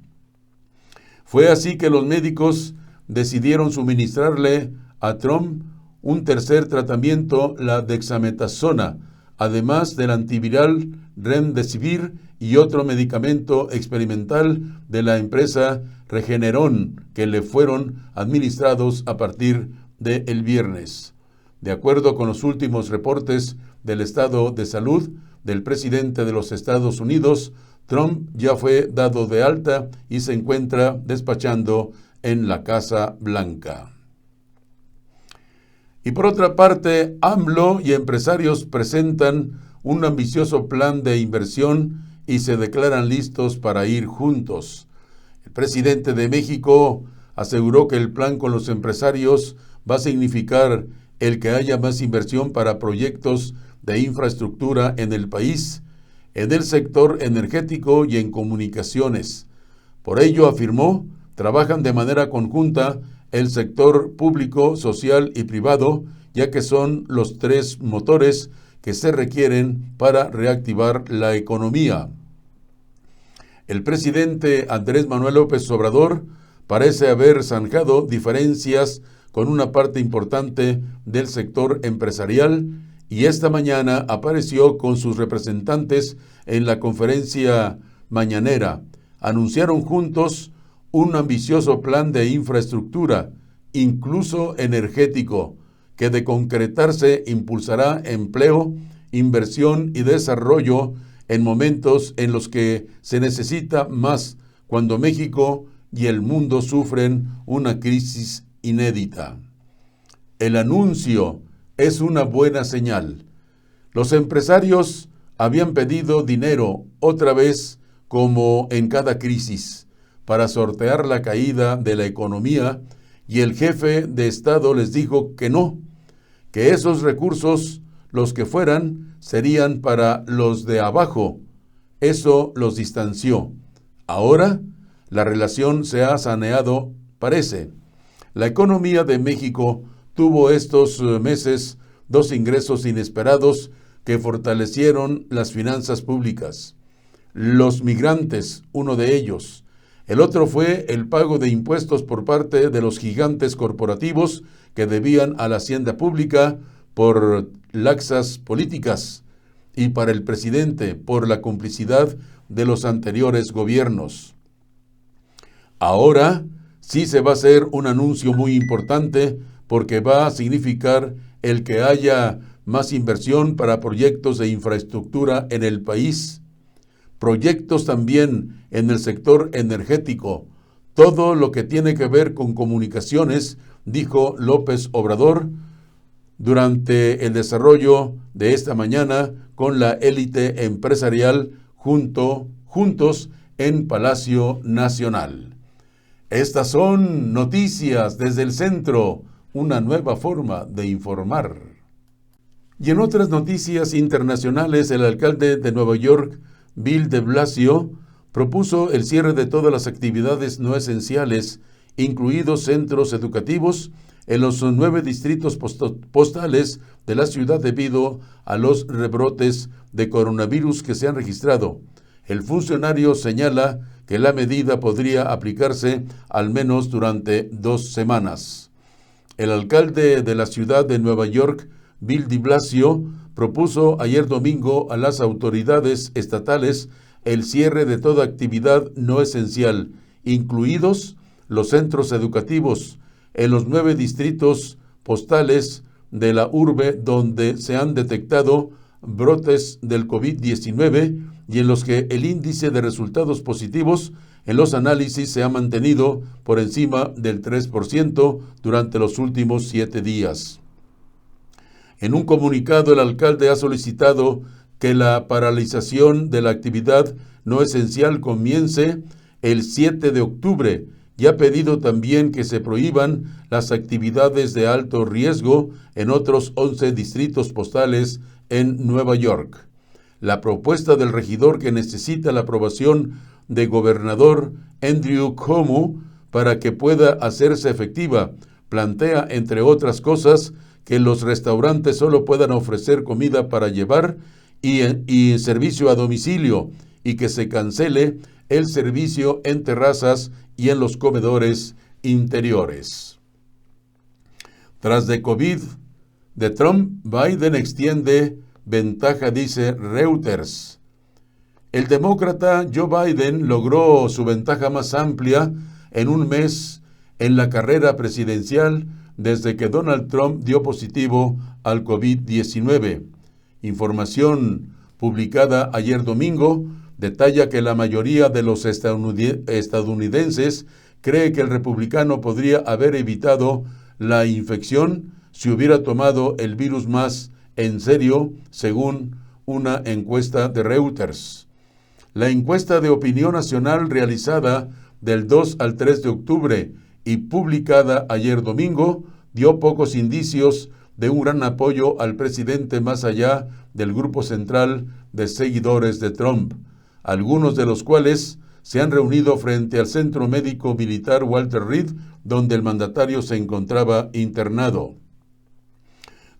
Fue así que los médicos decidieron suministrarle a Trump un tercer tratamiento, la dexametasona, además del antiviral Remdesivir y otro medicamento experimental de la empresa Regeneron, que le fueron administrados a partir del viernes. De acuerdo con los últimos reportes del estado de salud del presidente de los Estados Unidos, Trump ya fue dado de alta y se encuentra despachando en la Casa Blanca. Y por otra parte, AMLO y empresarios presentan un ambicioso plan de inversión y se declaran listos para ir juntos. El presidente de México aseguró que el plan con los empresarios va a significar el que haya más inversión para proyectos de infraestructura en el país, en el sector energético y en comunicaciones. Por ello, afirmó, trabajan de manera conjunta el sector público, social y privado, ya que son los tres motores que se requieren para reactivar la economía. El presidente Andrés Manuel López Obrador parece haber zanjado diferencias con una parte importante del sector empresarial y esta mañana apareció con sus representantes en la conferencia mañanera. Anunciaron juntos un ambicioso plan de infraestructura, incluso energético, que de concretarse impulsará empleo, inversión y desarrollo en momentos en los que se necesita más, cuando México y el mundo sufren una crisis inédita. El anuncio es una buena señal. Los empresarios habían pedido dinero otra vez, como en cada crisis, para sortear la caída de la economía, y el jefe de Estado les dijo que no, que esos recursos, los que fueran, serían para los de abajo. Eso los distanció. Ahora, la relación se ha saneado, parece. La economía de México tuvo estos meses dos ingresos inesperados que fortalecieron las finanzas públicas. Los migrantes, uno de ellos. El otro fue el pago de impuestos por parte de los gigantes corporativos que debían a la hacienda pública por laxas políticas y para el presidente por la complicidad de los anteriores gobiernos. Ahora sí se va a hacer un anuncio muy importante porque va a significar el que haya más inversión para proyectos de infraestructura en el país. proyectos también en el sector energético, todo lo que tiene que ver con comunicaciones, dijo López Obrador durante el desarrollo de esta mañana con la élite empresarial juntos en Palacio Nacional. Estas son noticias desde el centro, una nueva forma de informar. Y en otras noticias internacionales, el alcalde de Nueva York, Bill de Blasio, propuso el cierre de todas las actividades no esenciales, incluidos centros educativos, en los 9 distritos postales de la ciudad debido a los rebrotes de coronavirus que se han registrado. El funcionario señala que la medida podría aplicarse al menos durante 2 semanas. El alcalde de la ciudad de Nueva York, Bill de Blasio, propuso ayer domingo a las autoridades estatales el cierre de toda actividad no esencial, incluidos los centros educativos, en los 9 distritos postales de la urbe donde se han detectado brotes del COVID-19 y en los que el índice de resultados positivos en los análisis se ha mantenido por encima del 3% durante los últimos 7 días. En un comunicado, el alcalde ha solicitado que la paralización de la actividad no esencial comience el 7 de octubre y ha pedido también que se prohíban las actividades de alto riesgo en otros 11 distritos postales en Nueva York. La propuesta del regidor, que necesita la aprobación de gobernador Andrew Cuomo para que pueda hacerse efectiva, plantea, entre otras cosas, que los restaurantes solo puedan ofrecer comida para llevar y servicio a domicilio, y que se cancele el servicio en terrazas y en los comedores interiores. Tras de COVID de Trump, Biden extiende ventaja, dice Reuters. El demócrata Joe Biden logró su ventaja más amplia en un mes en la carrera presidencial desde que Donald Trump dio positivo al COVID-19. Información publicada ayer domingo detalla que la mayoría de los estadounidenses cree que el republicano podría haber evitado la infección si hubiera tomado el virus más en serio, según una encuesta de Reuters. La encuesta de opinión nacional realizada del 2 al 3 de octubre y publicada ayer domingo dio pocos indicios de un gran apoyo al presidente más allá del grupo central de seguidores de Trump, algunos de los cuales se han reunido frente al Centro Médico Militar Walter Reed, donde el mandatario se encontraba internado.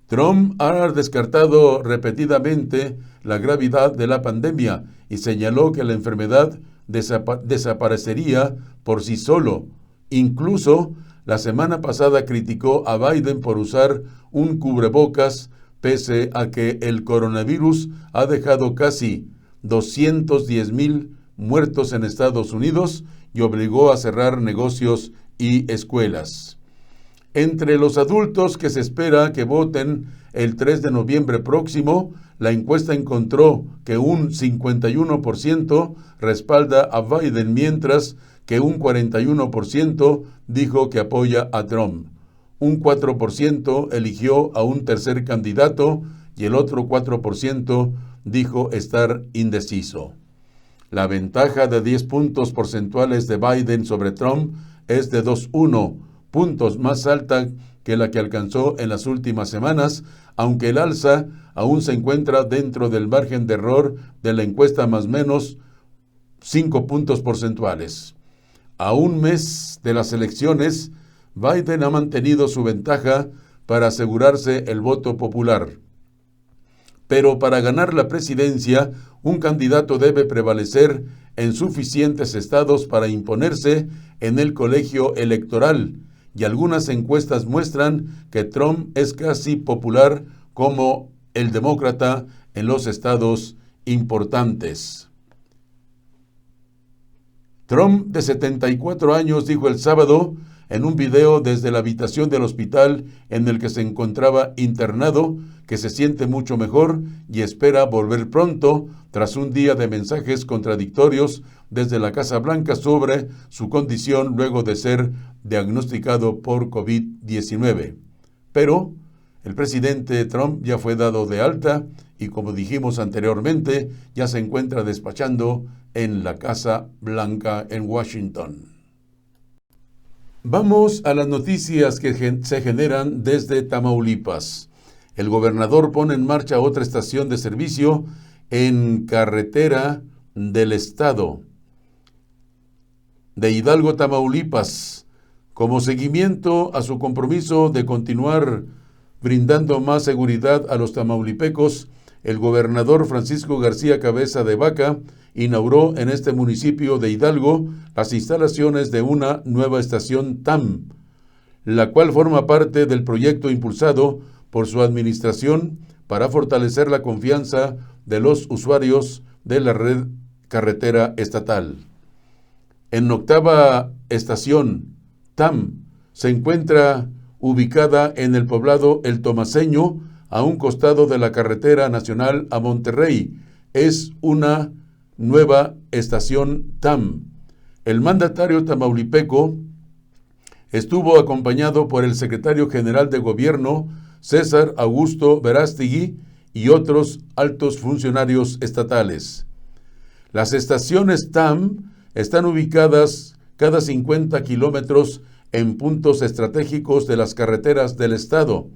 Trump ha descartado repetidamente la gravedad de la pandemia y señaló que la enfermedad desaparecería por sí solo. Incluso la semana pasada criticó a Biden por usar un cubrebocas, pese a que el coronavirus ha dejado casi 210,000 muertos en Estados Unidos y obligó a cerrar negocios y escuelas. Entre los adultos que se espera que voten el 3 de noviembre próximo, la encuesta encontró que un 51% respalda a Biden, mientras que un 41% dijo que apoya a Trump. Un 4% eligió a un tercer candidato y el otro 4% dijo estar indeciso. La ventaja de 10 puntos porcentuales de Biden sobre Trump es de 2,1 puntos más alta que la que alcanzó en las últimas semanas, aunque el alza aún se encuentra dentro del margen de error de la encuesta, más o menos 5 puntos porcentuales. A un mes de las elecciones, Biden ha mantenido su ventaja para asegurarse el voto popular. Pero para ganar la presidencia, un candidato debe prevalecer en suficientes estados para imponerse en el colegio electoral, y algunas encuestas muestran que Trump es casi popular como el demócrata en los estados importantes. Trump, de 74 años, dijo el sábado en un video desde la habitación del hospital en el que se encontraba internado, que se siente mucho mejor y espera volver pronto tras un día de mensajes contradictorios desde la Casa Blanca sobre su condición luego de ser diagnosticado por COVID-19. Pero el presidente Trump ya fue dado de alta y, como dijimos anteriormente, ya se encuentra despachando en la Casa Blanca en Washington. Vamos a las noticias que se generan desde Tamaulipas. El gobernador pone en marcha otra estación de servicio en carretera del estado de Hidalgo, Tamaulipas, como seguimiento a su compromiso de continuar brindando más seguridad a los tamaulipecos. El gobernador Francisco García Cabeza de Vaca inauguró en este municipio de Hidalgo las instalaciones de una nueva estación TAM, la cual forma parte del proyecto impulsado por su administración para fortalecer la confianza de los usuarios de la red carretera estatal. En octava estación, TAM se encuentra ubicada en el poblado El Tomaseño, a un costado de la carretera nacional a Monterrey. Es una nueva estación TAM. El mandatario tamaulipeco estuvo acompañado por el secretario general de gobierno, César Augusto Verástegui, y otros altos funcionarios estatales. Las estaciones TAM están ubicadas cada 50 kilómetros en puntos estratégicos de las carreteras del estado,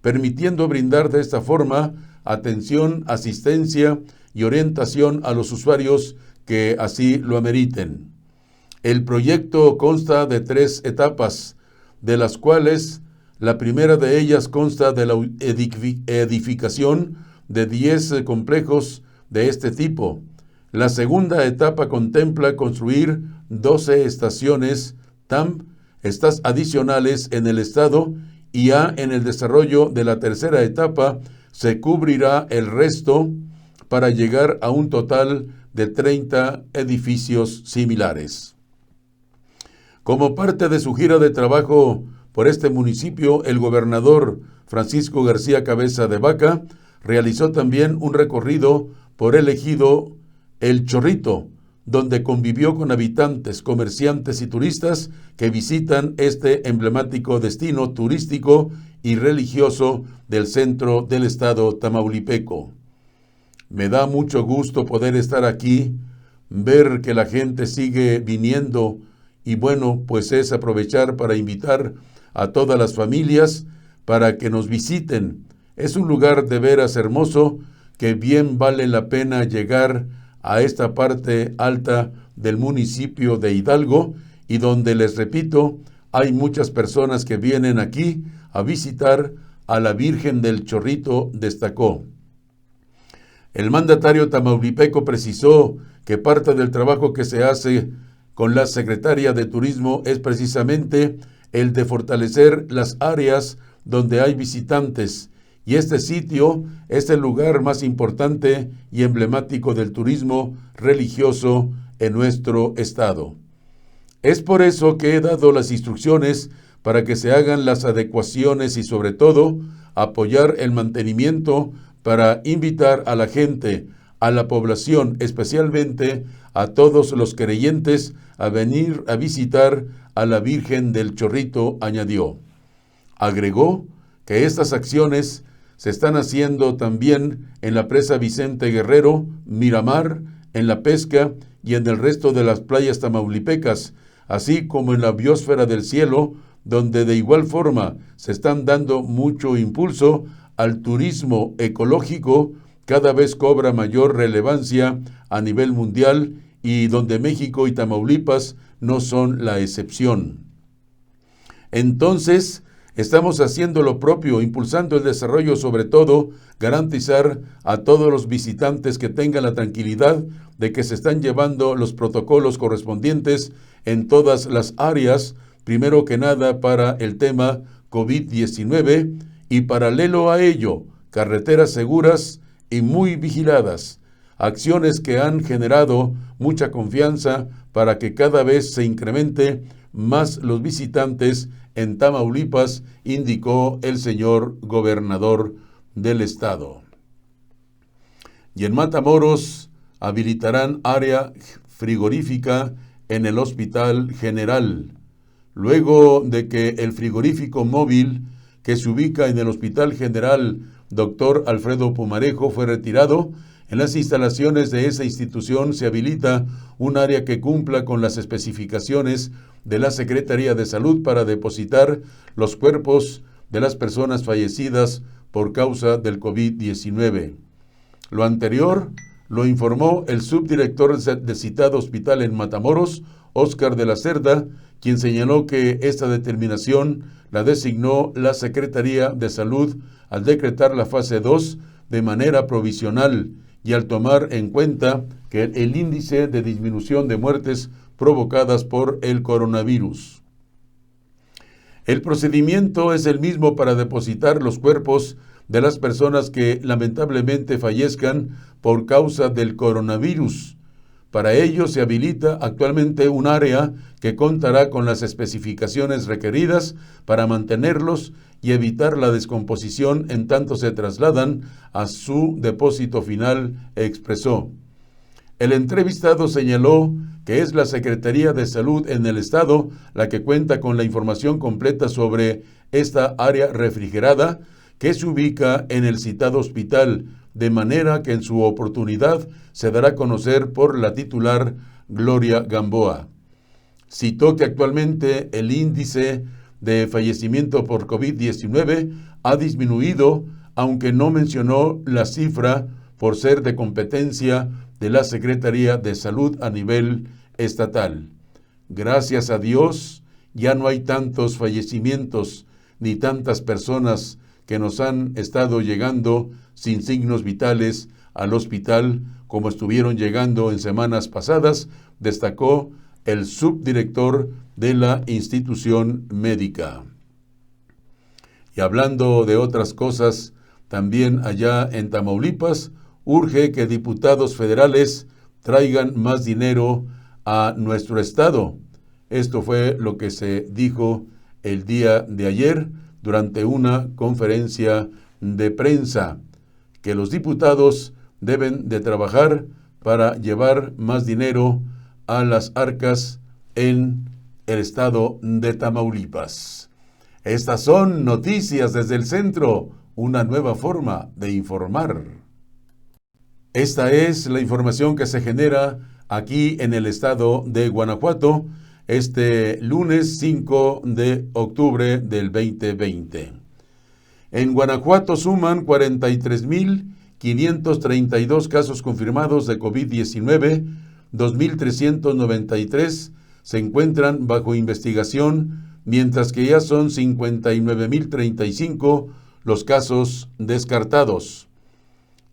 permitiendo brindar de esta forma atención, asistencia y orientación a los usuarios que así lo ameriten. El proyecto consta de 3 etapas, de las cuales la primera de ellas consta de la edificación de 10 complejos de este tipo. La segunda etapa contempla construir 12 estaciones TAM, estas adicionales en el estado, y ya en el desarrollo de la tercera etapa se cubrirá el resto para llegar a un total de 30 edificios similares. Como parte de su gira de trabajo por este municipio, el gobernador Francisco García Cabeza de Vaca realizó también un recorrido por el ejido El Chorrito, donde convivió con habitantes, comerciantes y turistas que visitan este emblemático destino turístico y religioso del centro del estado tamaulipeco. Me da mucho gusto poder estar aquí, ver que la gente sigue viniendo y bueno, pues es aprovechar para invitar a todas las familias para que nos visiten. Es un lugar de veras hermoso que bien vale la pena llegar a esta parte alta del municipio de Hidalgo y donde, les repito, hay muchas personas que vienen aquí a visitar a la Virgen del Chorrito, destacó. El mandatario tamaulipeco precisó que parte del trabajo que se hace con la Secretaría de Turismo es precisamente el de fortalecer las áreas donde hay visitantes, y este sitio es el lugar más importante y emblemático del turismo religioso en nuestro estado. Es por eso que he dado las instrucciones para que se hagan las adecuaciones y sobre todo apoyar el mantenimiento para invitar a la gente, a la población, especialmente a todos los creyentes, a venir a visitar a la Virgen del Chorrito, añadió. Agregó que estas acciones se están haciendo también en la presa Vicente Guerrero, Miramar, en La Pesca y en el resto de las playas tamaulipecas, así como en la biosfera del cielo, donde de igual forma se están dando mucho impulso al turismo ecológico, cada vez cobra mayor relevancia a nivel mundial y donde México y Tamaulipas no son la excepción. Entonces, estamos haciendo lo propio, impulsando el desarrollo, sobre todo, garantizar a todos los visitantes que tengan la tranquilidad de que se están llevando los protocolos correspondientes en todas las áreas, primero que nada para el tema COVID-19 y paralelo a ello, carreteras seguras y muy vigiladas, acciones que han generado mucha confianza para que cada vez se incremente más los visitantes en Tamaulipas, indicó el señor gobernador del estado. Y en Matamoros habilitarán área frigorífica en el Hospital General, luego de que el frigorífico móvil que se ubica en el Hospital General Dr. Alfredo Pumarejo fue retirado. En las instalaciones de esa institución se habilita un área que cumpla con las especificaciones de la Secretaría de Salud para depositar los cuerpos de las personas fallecidas por causa del COVID-19. Lo anterior lo informó el subdirector de citado hospital en Matamoros, Óscar de la Cerda, quien señaló que esta determinación la designó la Secretaría de Salud al decretar la fase 2 de manera provisional y al tomar en cuenta que el índice de disminución de muertes provocadas por el coronavirus. El procedimiento es el mismo para depositar los cuerpos de las personas que lamentablemente fallezcan por causa del coronavirus. Para ello se habilita actualmente un área que contará con las especificaciones requeridas para mantenerlos y evitar la descomposición en tanto se trasladan a su depósito final, expresó. El entrevistado señaló que es la Secretaría de Salud en el estado la que cuenta con la información completa sobre esta área refrigerada que se ubica en el citado hospital, de manera que en su oportunidad se dará a conocer por la titular Gloria Gamboa. Citó que actualmente el índice de fallecimiento por COVID-19 ha disminuido, aunque no mencionó la cifra por ser de competencia de la Secretaría de Salud a nivel estatal. Gracias a Dios, ya no hay tantos fallecimientos ni tantas personas que nos han estado llegando sin signos vitales al hospital como estuvieron llegando en semanas pasadas, destacó el subdirector de la institución médica. Y hablando de otras cosas, también allá en Tamaulipas, urge que diputados federales traigan más dinero a nuestro estado. Esto fue lo que se dijo el día de ayer durante una conferencia de prensa, que los diputados deben de trabajar para llevar más dinero a las arcas en el estado de Tamaulipas. Estas son noticias desde el centro, una nueva forma de informar. Esta es la información que se genera aquí en el estado de Guanajuato, este lunes 5 de octubre del 2020. En Guanajuato suman 43,532 casos confirmados de COVID-19, 2,393 se encuentran bajo investigación, mientras que ya son 59,035 los casos descartados.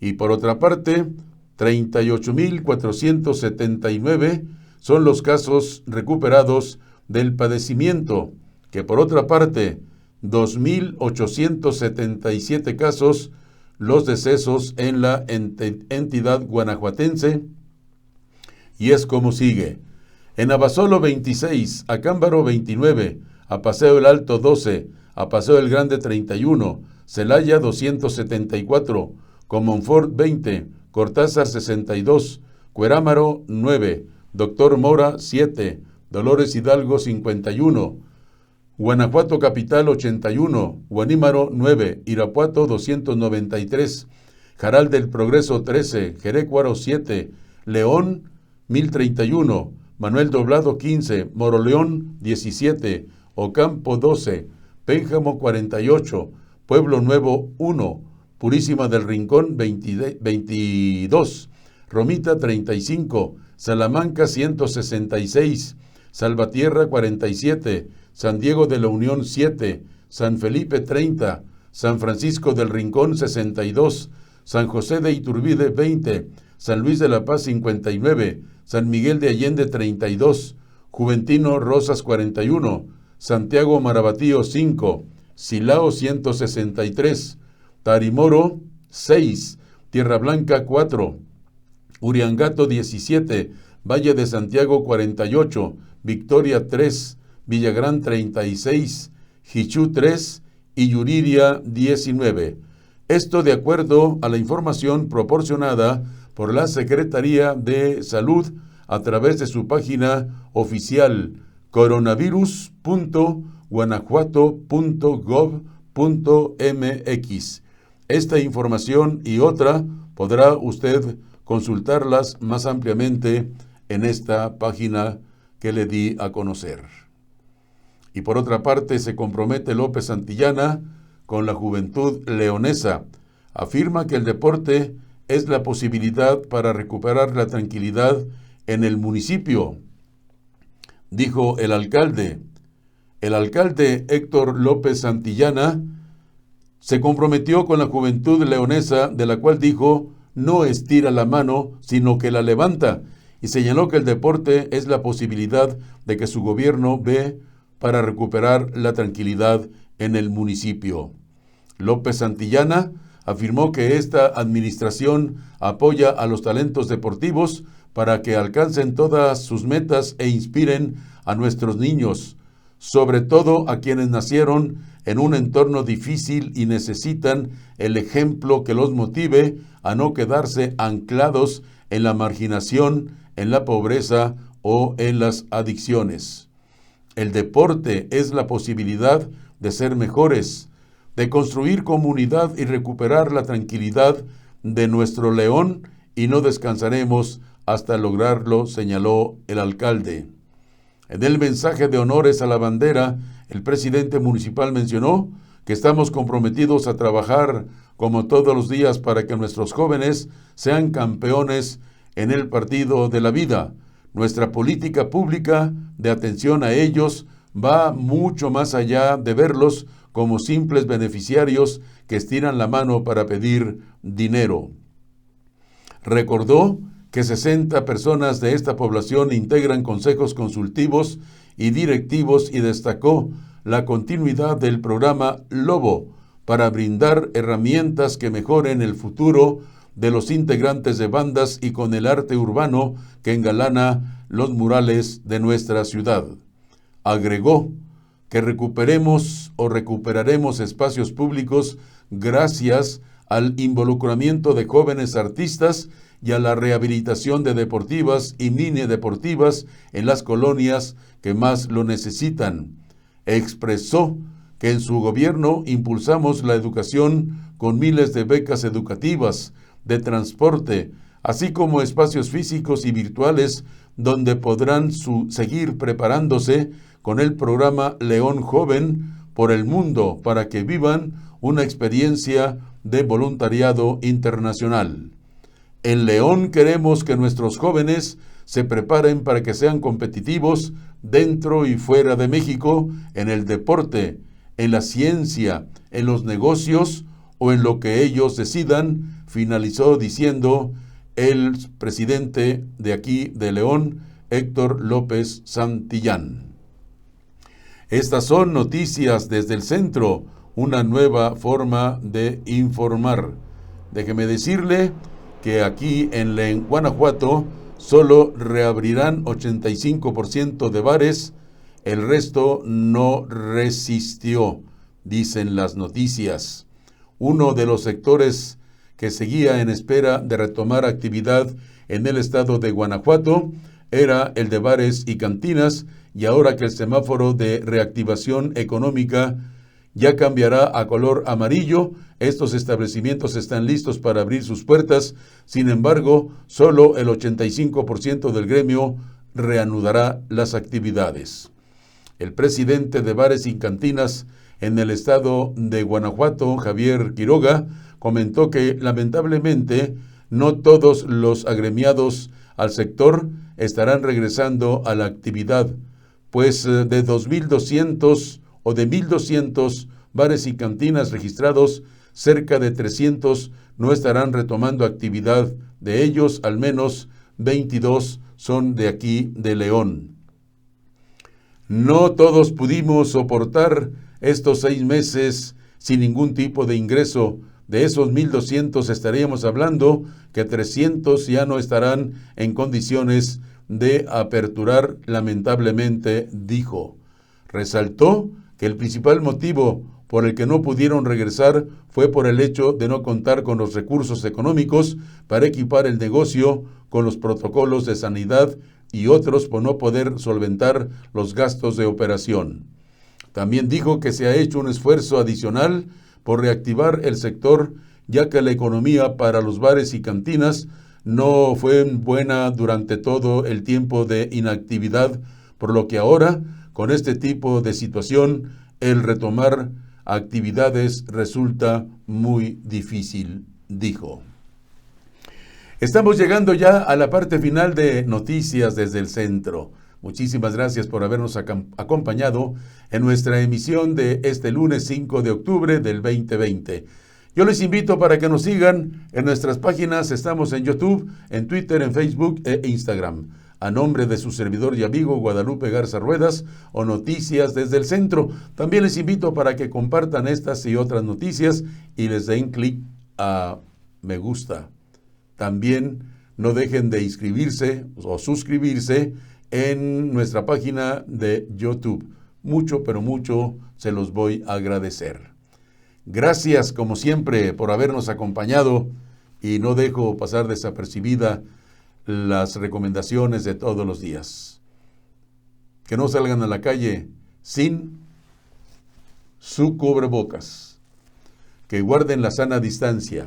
Y por otra parte, 38,479 son los casos recuperados del padecimiento, que por otra parte, 2,877 casos los decesos en la entidad guanajuatense, y es como sigue. En Abasolo 26, Acámbaro 29, a Paseo el Alto 12, a Paseo el Grande 31, Celaya 274, Comonfort 20, Cortázar 62, Cuerámaro 9, Doctor Mora 7, Dolores Hidalgo 51, Guanajuato Capital 81, Guanímaro 9, Irapuato 293, Jaral del Progreso 13, Jerécuaro 7, León 1031, Manuel Doblado 15, Moroleón 17, Ocampo 12, Pénjamo 48, Pueblo Nuevo 1, Purísima del Rincón 22, Romita 35, Salamanca 166, Salvatierra 47, San Diego de la Unión 7, San Felipe 30, San Francisco del Rincón 62, San José de Iturbide 20, San Luis de la Paz 59, San Miguel de Allende 32, Juventino Rosas 41, Santiago Marabatío 5, Silao 163, Tarimoro 6, Tierra Blanca 4, Uriangato 17, Valle de Santiago 48, Victoria 3, Villagrán 36, Jichú 3 y Yuriria 19. Esto de acuerdo a la información proporcionada por la Secretaría de Salud a través de su página oficial coronavirus.guanajuato.gov.mx. Esta información y otra podrá usted consultarlas más ampliamente en esta página que le di a conocer. Y por otra parte, se compromete López Santillana con la juventud leonesa. Afirma que el deporte es la posibilidad para recuperar la tranquilidad en el municipio. Dijo el alcalde. El alcalde Héctor López Santillana se comprometió con la juventud leonesa, de la cual dijo, no estira la mano, sino que la levanta, y señaló que el deporte es la posibilidad de que su gobierno ve para recuperar la tranquilidad en el municipio. López Santillana afirmó que esta administración apoya a los talentos deportivos para que alcancen todas sus metas e inspiren a nuestros niños, sobre todo a quienes nacieron en un entorno difícil y necesitan el ejemplo que los motive a no quedarse anclados en la marginación, en la pobreza o en las adicciones. El deporte es la posibilidad de ser mejores, de construir comunidad y recuperar la tranquilidad de nuestro León, y no descansaremos hasta lograrlo, señaló el alcalde. En el mensaje de honores a la bandera, el presidente municipal mencionó que estamos comprometidos a trabajar como todos los días para que nuestros jóvenes sean campeones en el partido de la vida. Nuestra política pública de atención a ellos va mucho más allá de verlos como simples beneficiarios que estiran la mano para pedir dinero. Recordó que 60 personas de esta población integran consejos consultivos y directivos y destacó la continuidad del programa Lobo para brindar herramientas que mejoren el futuro de los integrantes de bandas y con el arte urbano que engalana los murales de nuestra ciudad. Agregó que recuperaremos espacios públicos gracias al involucramiento de jóvenes artistas y a la rehabilitación de deportivas y mini deportivas en las colonias que más lo necesitan. Expresó que en su gobierno impulsamos la educación con miles de becas educativas, de transporte, así como espacios físicos y virtuales donde podrán seguir preparándose con el programa León Joven por el mundo para que vivan una experiencia de voluntariado internacional. En León queremos que nuestros jóvenes se preparen para que sean competitivos dentro y fuera de México en el deporte, en la ciencia, en los negocios o en lo que ellos decidan, finalizó diciendo el presidente de aquí de León, Héctor López Santillán. Estas son noticias desde el centro, una nueva forma de informar. Déjeme decirle que aquí en Guanajuato solo reabrirán 85% de bares, el resto no resistió, dicen las noticias. Uno de los sectores que seguía en espera de retomar actividad en el estado de Guanajuato era el de bares y cantinas, y ahora que el semáforo de reactivación económica ya cambiará a color amarillo, estos establecimientos están listos para abrir sus puertas. Sin embargo, solo el 85% del gremio reanudará las actividades. El presidente de Bares y Cantinas en el estado de Guanajuato, Javier Quiroga, comentó que lamentablemente no todos los agremiados al sector estarán regresando a la actividad, pues de 2.200 o de 1.200 bares y cantinas registrados, cerca de 300 no estarán retomando actividad. De ellos, al menos 22 son de aquí, de León. No todos pudimos soportar estos 6 meses sin ningún tipo de ingreso. De esos 1.200 estaríamos hablando que 300 ya no estarán en condiciones de aperturar, lamentablemente, dijo. Resaltó que el principal motivo por el que no pudieron regresar fue por el hecho de no contar con los recursos económicos para equipar el negocio con los protocolos de sanidad y otros por no poder solventar los gastos de operación. También dijo que se ha hecho un esfuerzo adicional por reactivar el sector, ya que la economía para los bares y cantinas no fue buena durante todo el tiempo de inactividad, por lo que ahora, con este tipo de situación, el retomar actividades resulta muy difícil, dijo. Estamos llegando ya a la parte final de Noticias desde el Centro. Muchísimas gracias por habernos acompañado en nuestra emisión de este lunes 5 de octubre del 2020. Yo les invito para que nos sigan en nuestras páginas. Estamos en YouTube, en Twitter, en Facebook e Instagram. A nombre de su servidor y amigo Guadalupe Garza Ruedas o Noticias desde el Centro, también les invito para que compartan estas y otras noticias y les den clic a me gusta. También no dejen de inscribirse o suscribirse en nuestra página de YouTube. Mucho, pero mucho se los voy a agradecer. Gracias, como siempre, por habernos acompañado y no dejo pasar desapercibida las recomendaciones de todos los días. Que no salgan a la calle sin su cubrebocas. Que guarden la sana distancia.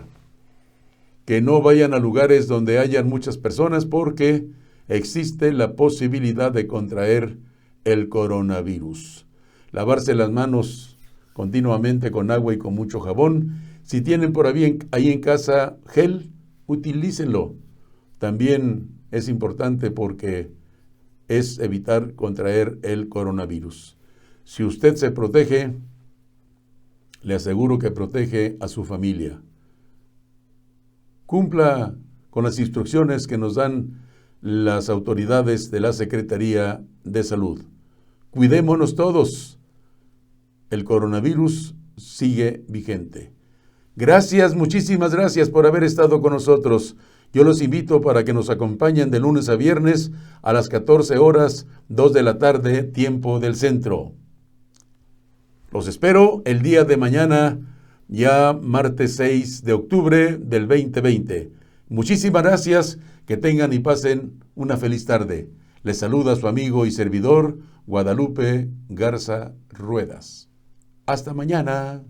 Que no vayan a lugares donde hayan muchas personas porque existe la posibilidad de contraer el coronavirus. Lavarse las manos continuamente con agua y con mucho jabón. Si tienen por ahí en casa gel, utilícenlo. También es importante porque es evitar contraer el coronavirus. Si usted se protege, le aseguro que protege a su familia. Cumpla con las instrucciones que nos dan las autoridades de la Secretaría de Salud. Cuidémonos todos. El coronavirus sigue vigente. Gracias, muchísimas gracias por haber estado con nosotros. Yo los invito para que nos acompañen de lunes a viernes a las 14 horas, 2 de la tarde, tiempo del centro. Los espero el día de mañana, ya martes 6 de octubre del 2020. Muchísimas gracias, que tengan y pasen una feliz tarde. Les saluda su amigo y servidor, Guadalupe Garza Ruedas. Hasta mañana.